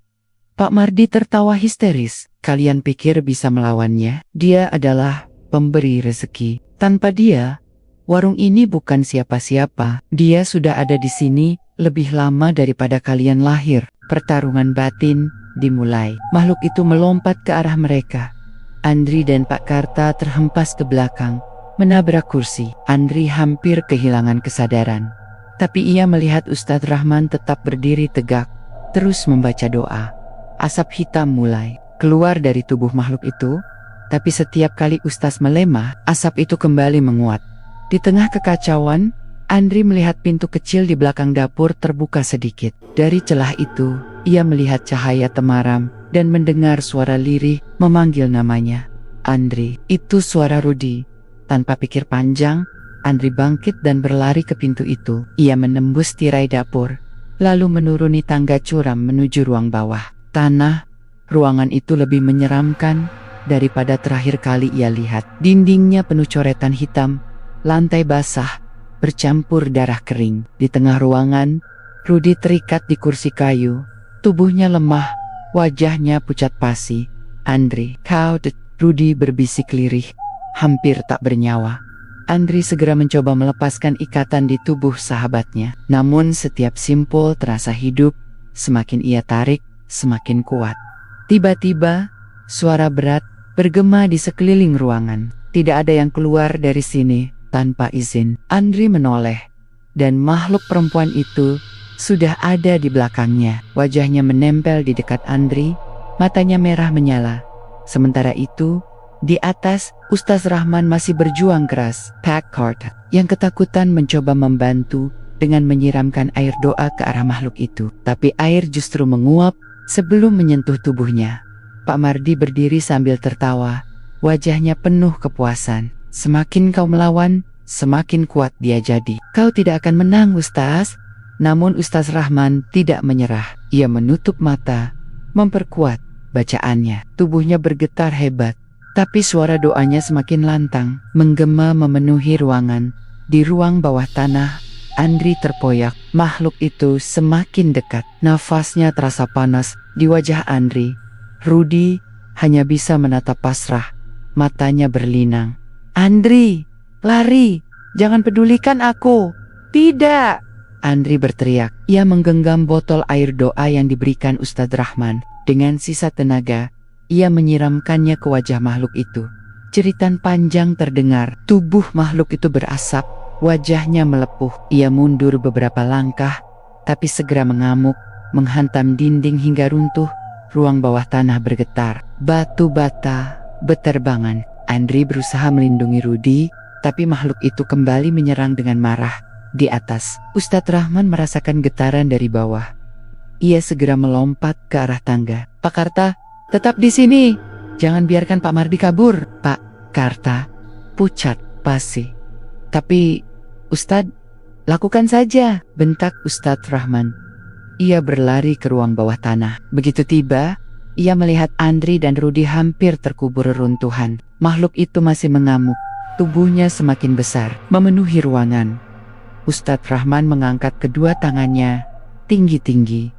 Pak Mardi tertawa histeris. "Kalian pikir bisa melawannya? Dia adalah pemberi rezeki. Tanpa dia, warung ini bukan siapa-siapa. Dia sudah ada di sini lebih lama daripada kalian lahir." Pertarungan batin dimulai. Makhluk itu melompat ke arah mereka. Andri dan Pak Karta terhempas ke belakang, menabrak kursi. Andri hampir kehilangan kesadaran. Tapi ia melihat Ustadz Rahman tetap berdiri tegak, terus membaca doa. Asap hitam mulai keluar dari tubuh makhluk itu, tapi setiap kali Ustadz melemah, asap itu kembali menguat. Di tengah kekacauan, Andri melihat pintu kecil di belakang dapur terbuka sedikit. Dari celah itu, ia melihat cahaya temaram dan mendengar suara lirih memanggil namanya. Andri, itu suara Rudi. Tanpa pikir panjang, Andri bangkit dan berlari ke pintu itu. Ia menembus tirai dapur, lalu menuruni tangga curam menuju ruang bawah tanah. Ruangan itu lebih menyeramkan daripada terakhir kali ia lihat. Dindingnya penuh coretan hitam, lantai basah, bercampur darah kering. Di tengah ruangan, Rudi terikat di kursi kayu. Tubuhnya lemah, wajahnya pucat pasi. Andri, Rudi berbisik lirih, hampir tak bernyawa. Andri segera mencoba melepaskan ikatan di tubuh sahabatnya. Namun setiap simpul terasa hidup, semakin ia tarik, semakin kuat. Tiba-tiba, suara berat bergema di sekeliling ruangan. Tidak ada yang keluar dari sini tanpa izin. Andri menoleh, dan makhluk perempuan itu sudah ada di belakangnya. Wajahnya menempel di dekat Andri, matanya merah menyala. Sementara itu, di atas, Ustaz Rahman masih berjuang keras. Packard yang ketakutan mencoba membantu dengan menyiramkan air doa ke arah makhluk itu. Tapi air justru menguap sebelum menyentuh tubuhnya. Pak Mardi berdiri sambil tertawa. Wajahnya penuh kepuasan. Semakin kau melawan, semakin kuat dia jadi. Kau tidak akan menang, Ustaz. Namun Ustaz Rahman tidak menyerah. Ia menutup mata, memperkuat bacaannya. Tubuhnya bergetar hebat. Tapi suara doanya semakin lantang, menggema memenuhi ruangan. Di ruang bawah tanah, Andri terpoyak. Makhluk itu semakin dekat. Nafasnya terasa panas di wajah Andri. Rudi hanya bisa menatap pasrah. Matanya berlinang. Andri, lari! Jangan pedulikan aku! Tidak! Andri berteriak. Ia menggenggam botol air doa yang diberikan Ustadz Rahman. Dengan sisa tenaga, ia menyiramkannya ke wajah makhluk itu. Jeritan panjang terdengar. Tubuh makhluk itu berasap, wajahnya melepuh. Ia mundur beberapa langkah, tapi segera mengamuk, menghantam dinding hingga runtuh. Ruang bawah tanah bergetar. Batu bata berterbangan. Andri berusaha melindungi Rudi, tapi makhluk itu kembali menyerang dengan marah. Di atas, Ustadz Rahman merasakan getaran dari bawah. Ia segera melompat ke arah tangga. Pak Karta, tetap di sini. Jangan biarkan Pak Mardi kabur. Pak Karta pucat pasi. Tapi, Ustadz, lakukan saja, bentak Ustadz Rahman. Ia berlari ke ruang bawah tanah. Begitu tiba, ia melihat Andri dan Rudi hampir terkubur reruntuhan. Makhluk itu masih mengamuk. Tubuhnya semakin besar, memenuhi ruangan. Ustadz Rahman mengangkat kedua tangannya tinggi-tinggi,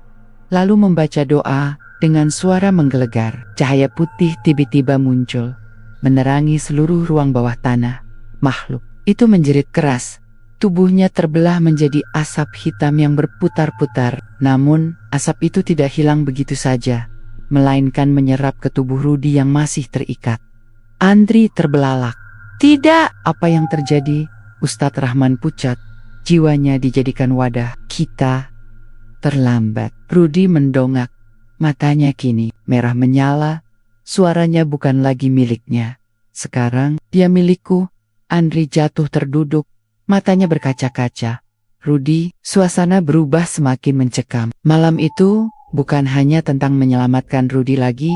lalu membaca doa dengan suara menggelegar. Cahaya putih tiba-tiba muncul, menerangi seluruh ruang bawah tanah. Makhluk itu menjerit keras. Tubuhnya terbelah menjadi asap hitam yang berputar-putar. Namun, asap itu tidak hilang begitu saja, melainkan menyerap ke tubuh Rudi yang masih terikat. Andri terbelalak. Tidak, apa yang terjadi? Ustadz Rahman pucat. Jiwanya dijadikan wadah. Kita terlambat. Rudi mendongak. Matanya kini merah menyala. Suaranya bukan lagi miliknya. Sekarang dia milikku. Andri jatuh terduduk. Matanya berkaca-kaca. Rudi, suasana berubah semakin mencekam. Malam itu bukan hanya tentang menyelamatkan Rudi lagi,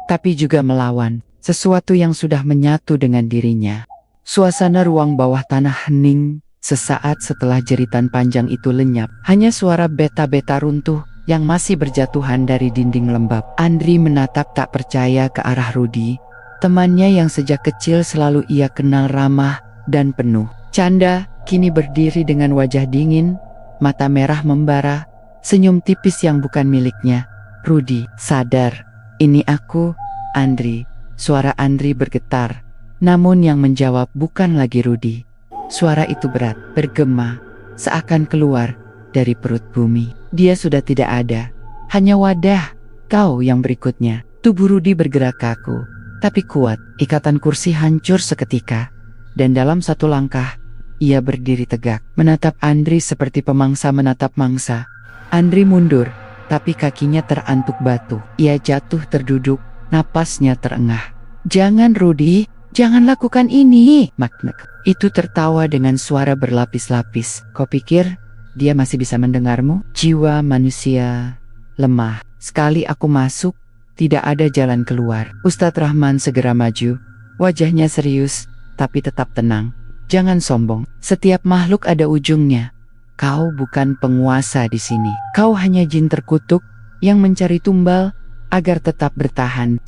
tapi juga melawan sesuatu yang sudah menyatu dengan dirinya. Suasana ruang bawah tanah hening. Sesaat setelah jeritan panjang itu lenyap, hanya suara beta-beta runtuh yang masih berjatuhan dari dinding lembab. Andri menatap tak percaya ke arah Rudi, temannya yang sejak kecil selalu ia kenal ramah dan penuh canda, kini berdiri dengan wajah dingin, mata merah membara, senyum tipis yang bukan miliknya. Rudi, sadar, ini aku, Andri. Suara Andri bergetar, namun yang menjawab bukan lagi Rudi. Suara itu berat, bergema, seakan keluar dari perut bumi. Dia sudah tidak ada, hanya wadah. Kau yang berikutnya. Tubuh Rudi bergerak kaku, tapi kuat. Ikatan kursi hancur seketika, dan dalam satu langkah, ia berdiri tegak, menatap Andri seperti pemangsa menatap mangsa. Andri mundur, tapi kakinya terantuk batu. Ia jatuh terduduk, napasnya terengah. Jangan Rudi, Jangan lakukan ini, Magnek. Itu tertawa dengan suara berlapis-lapis. Kau pikir dia masih bisa mendengarmu? Jiwa manusia lemah. Sekali aku masuk, tidak ada jalan keluar. Ustadz Rahman segera maju. Wajahnya serius, tapi tetap tenang. Jangan sombong. Setiap makhluk ada ujungnya. Kau bukan penguasa di sini. Kau hanya jin terkutuk yang mencari tumbal agar tetap bertahan.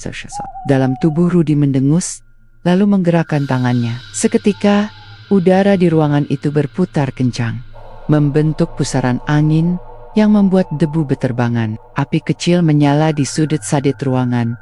Dalam tubuh Rudy mendengus, lalu menggerakkan tangannya. Seketika, udara di ruangan itu berputar kencang, membentuk pusaran angin yang membuat debu beterbangan. Api kecil menyala di sudut sadit ruangan,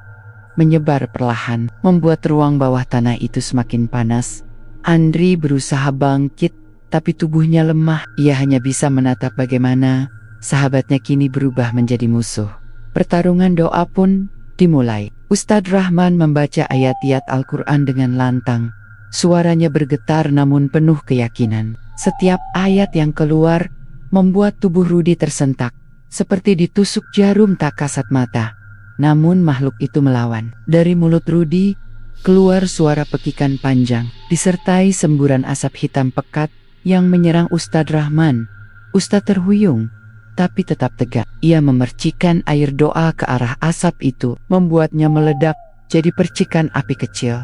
menyebar perlahan, membuat ruang bawah tanah itu semakin panas. Andri berusaha bangkit, tapi tubuhnya lemah. Ia hanya bisa menatap bagaimana sahabatnya kini berubah menjadi musuh. Pertarungan doa pun dimulai. Ustadz Rahman membaca ayat-ayat Al-Quran dengan lantang. Suaranya bergetar namun penuh keyakinan. Setiap ayat yang keluar membuat tubuh Rudy tersentak, seperti ditusuk jarum tak kasat mata. Namun makhluk itu melawan. Dari mulut Rudy keluar suara pekikan panjang, disertai semburan asap hitam pekat yang menyerang Ustadz Rahman. Ustadz terhuyung, tapi tetap tegak. Ia memercikan air doa ke arah asap itu, membuatnya meledak jadi percikan api kecil.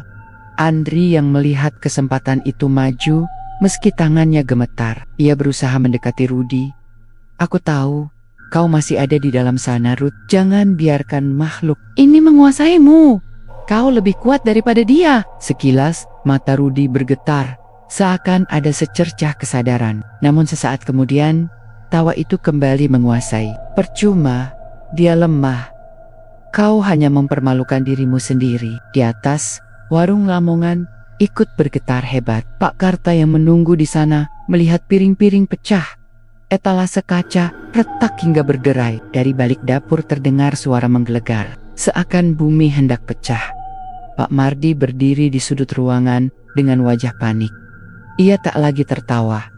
Andri yang melihat kesempatan itu maju, meski tangannya gemetar. Ia berusaha mendekati Rudy. Aku tahu, kau masih ada di dalam sana, Ruth. Jangan biarkan makhluk ini menguasaimu. Kau lebih kuat daripada dia. Sekilas, mata Rudy bergetar, seakan ada secercah kesadaran. Namun sesaat kemudian, tawa itu kembali menguasai. Percuma, dia lemah. Kau hanya mempermalukan dirimu sendiri. Di atas, warung Lamongan ikut bergetar hebat. Pak Karta yang menunggu di sana melihat piring-piring pecah. Etalase kaca retak hingga berderai. Dari balik dapur terdengar suara menggelegar, seakan bumi hendak pecah. Pak Mardi berdiri di sudut ruangan dengan wajah panik. Ia tak lagi tertawa.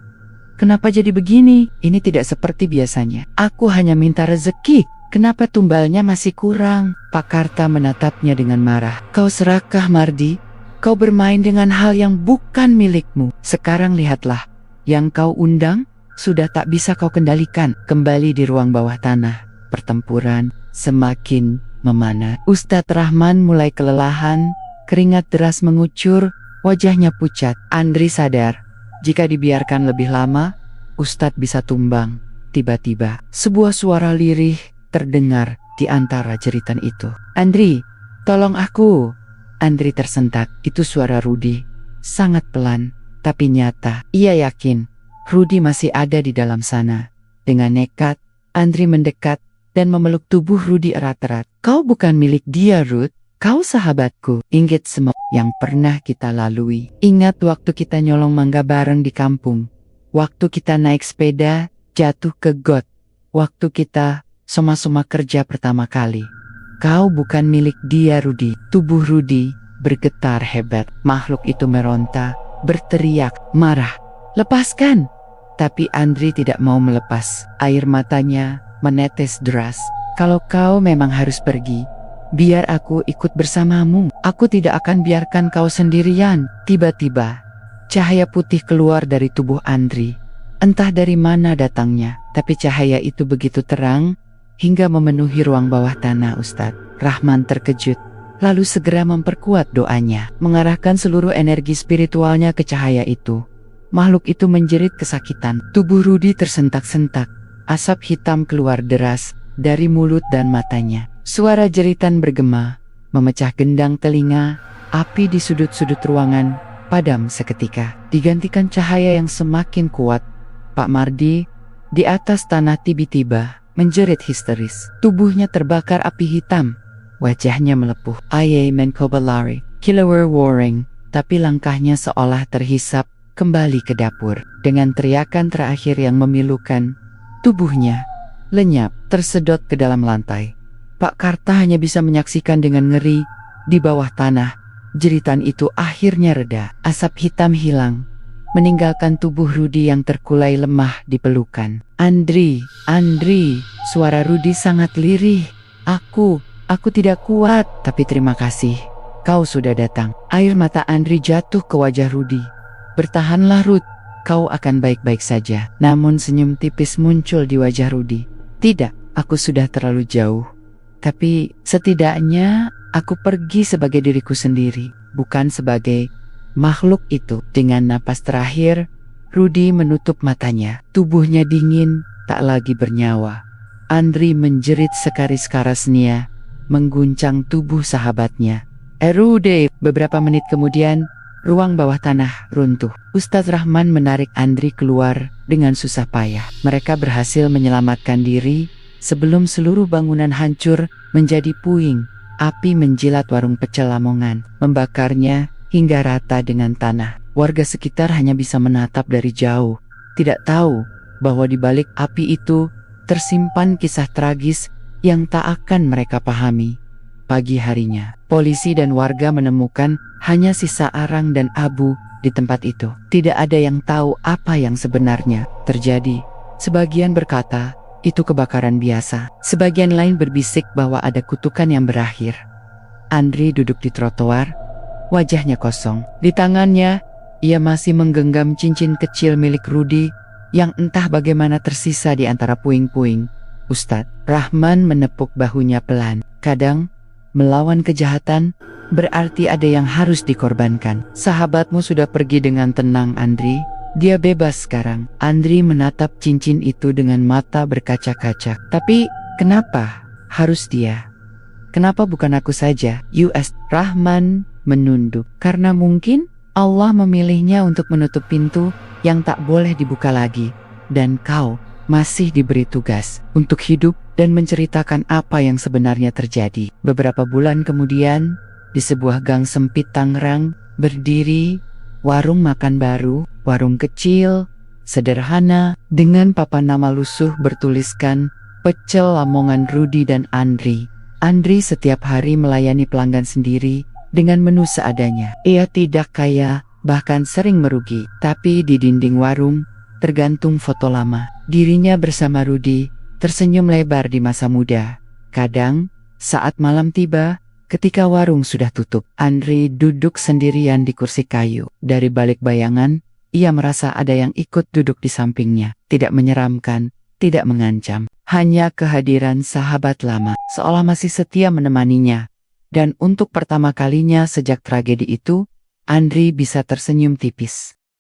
Kenapa jadi begini? Ini tidak seperti biasanya. Aku hanya minta rezeki. Kenapa tumbalnya masih kurang? Pak Karta menatapnya dengan marah. Kau serakah, Mardi. Kau bermain dengan hal yang bukan milikmu. Sekarang lihatlah, yang kau undang sudah tak bisa kau kendalikan. Kembali di ruang bawah tanah, pertempuran semakin memana. Ustadz Rahman mulai kelelahan, keringat deras mengucur, wajahnya pucat. Andri sadar, jika dibiarkan lebih lama, Ustadz bisa tumbang. Tiba-tiba, sebuah suara lirih terdengar di antara jeritan itu. Andri, tolong aku. Andri tersentak. Itu suara Rudy. Sangat pelan, tapi nyata. Ia yakin Rudy masih ada di dalam sana. Dengan nekat, Andri mendekat dan memeluk tubuh Rudy erat-erat. Kau bukan milik dia, Ruth. Kau sahabatku. Ingat semua yang pernah kita lalui. Ingat waktu kita nyolong mangga bareng di kampung. Waktu kita naik sepeda, jatuh ke got. Waktu kita sama-sama kerja pertama kali. Kau bukan milik dia, Rudy. Tubuh Rudy bergetar hebat. Makhluk itu meronta, berteriak, marah. Lepaskan! Tapi Andri tidak mau melepas. Air matanya menetes deras. Kalau kau memang harus pergi, biar aku ikut bersamamu. Aku tidak akan biarkan kau sendirian. Tiba-tiba, cahaya putih keluar dari tubuh Andri. Entah dari mana datangnya, tapi cahaya itu begitu terang hingga memenuhi ruang bawah tanah. Ustadz Rahman terkejut, lalu segera memperkuat doanya, mengarahkan seluruh energi spiritualnya ke cahaya itu. Makhluk itu menjerit kesakitan. Tubuh Rudy tersentak-sentak. Asap hitam keluar deras dari mulut dan matanya. Suara jeritan bergema, memecah gendang telinga. Api di sudut-sudut ruangan padam seketika, digantikan cahaya yang semakin kuat. Pak Mardi di atas tanah tiba-tiba menjerit histeris. Tubuhnya terbakar api hitam. Wajahnya melepuh. Aye Menkobalari, Kilauea Waring. Tapi langkahnya seolah terhisap kembali ke dapur. Dengan teriakan terakhir yang memilukan, tubuhnya lenyap, tersedot ke dalam lantai. Pak Karta hanya bisa menyaksikan dengan ngeri. Di bawah tanah, jeritan itu akhirnya reda. Asap hitam hilang, meninggalkan tubuh Rudy yang terkulai lemah di pelukan. Andri, suara Rudy sangat lirih. Aku tidak kuat, tapi terima kasih. kau sudah datang. Air mata Andri jatuh ke wajah Rudy. Bertahanlah Ruth, kau akan baik-baik saja. Namun senyum tipis muncul di wajah Rudy. Tidak, aku sudah terlalu jauh. Tapi setidaknya aku pergi sebagai diriku sendiri, bukan sebagai makhluk itu. Dengan napas terakhir, Rudy menutup matanya. Tubuhnya dingin, tak lagi bernyawa. Andri menjerit sekaris-karas Nia, mengguncang tubuh sahabatnya. Rudy, beberapa menit kemudian, ruang bawah tanah runtuh. Ustadz Rahman menarik Andri keluar dengan susah payah. Mereka berhasil menyelamatkan diri sebelum seluruh bangunan hancur menjadi puing. Api menjilat warung pecel Lamongan, membakarnya hingga rata dengan tanah. Warga sekitar hanya bisa menatap dari jauh, tidak tahu bahwa di balik api itu tersimpan kisah tragis yang tak akan mereka pahami. Pagi harinya, polisi dan warga menemukan hanya sisa arang dan abu di tempat itu. Tidak ada yang tahu apa yang sebenarnya terjadi. Sebagian berkata, itu kebakaran biasa. Sebagian lain berbisik bahwa ada kutukan yang berakhir. Andri duduk di trotoar, wajahnya kosong. Di tangannya, ia masih menggenggam cincin kecil milik Rudy yang entah bagaimana tersisa di antara puing-puing. Ustadz Rahman menepuk bahunya pelan. Kadang, melawan kejahatan berarti ada yang harus dikorbankan. Sahabatmu sudah pergi dengan tenang, Andri. Dia bebas sekarang. Andri menatap cincin itu dengan mata berkaca-kaca. Tapi kenapa harus dia? Kenapa bukan aku saja? US Rahman menunduk. Karena mungkin Allah memilihnya untuk menutup pintu yang tak boleh dibuka lagi. Dan kau masih diberi tugas untuk hidup dan menceritakan apa yang sebenarnya terjadi. Beberapa bulan kemudian, di sebuah gang sempit Tangerang, berdiri warung makan baru, warung kecil, sederhana, dengan papan nama lusuh bertuliskan Pecel Lamongan Rudy dan Andri. Andri setiap hari melayani pelanggan sendiri dengan menu seadanya. Ia tidak kaya, bahkan sering merugi. Tapi di dinding warung tergantung foto lama. Dirinya bersama Rudy tersenyum lebar di masa muda. Kadang, saat malam tiba, ketika warung sudah tutup, Andri duduk sendirian di kursi kayu. Dari balik bayangan, ia merasa ada yang ikut duduk di sampingnya. Tidak menyeramkan, tidak mengancam. Hanya kehadiran sahabat lama, seolah masih setia menemaninya. Dan untuk pertama kalinya sejak tragedi itu, Andri bisa tersenyum tipis.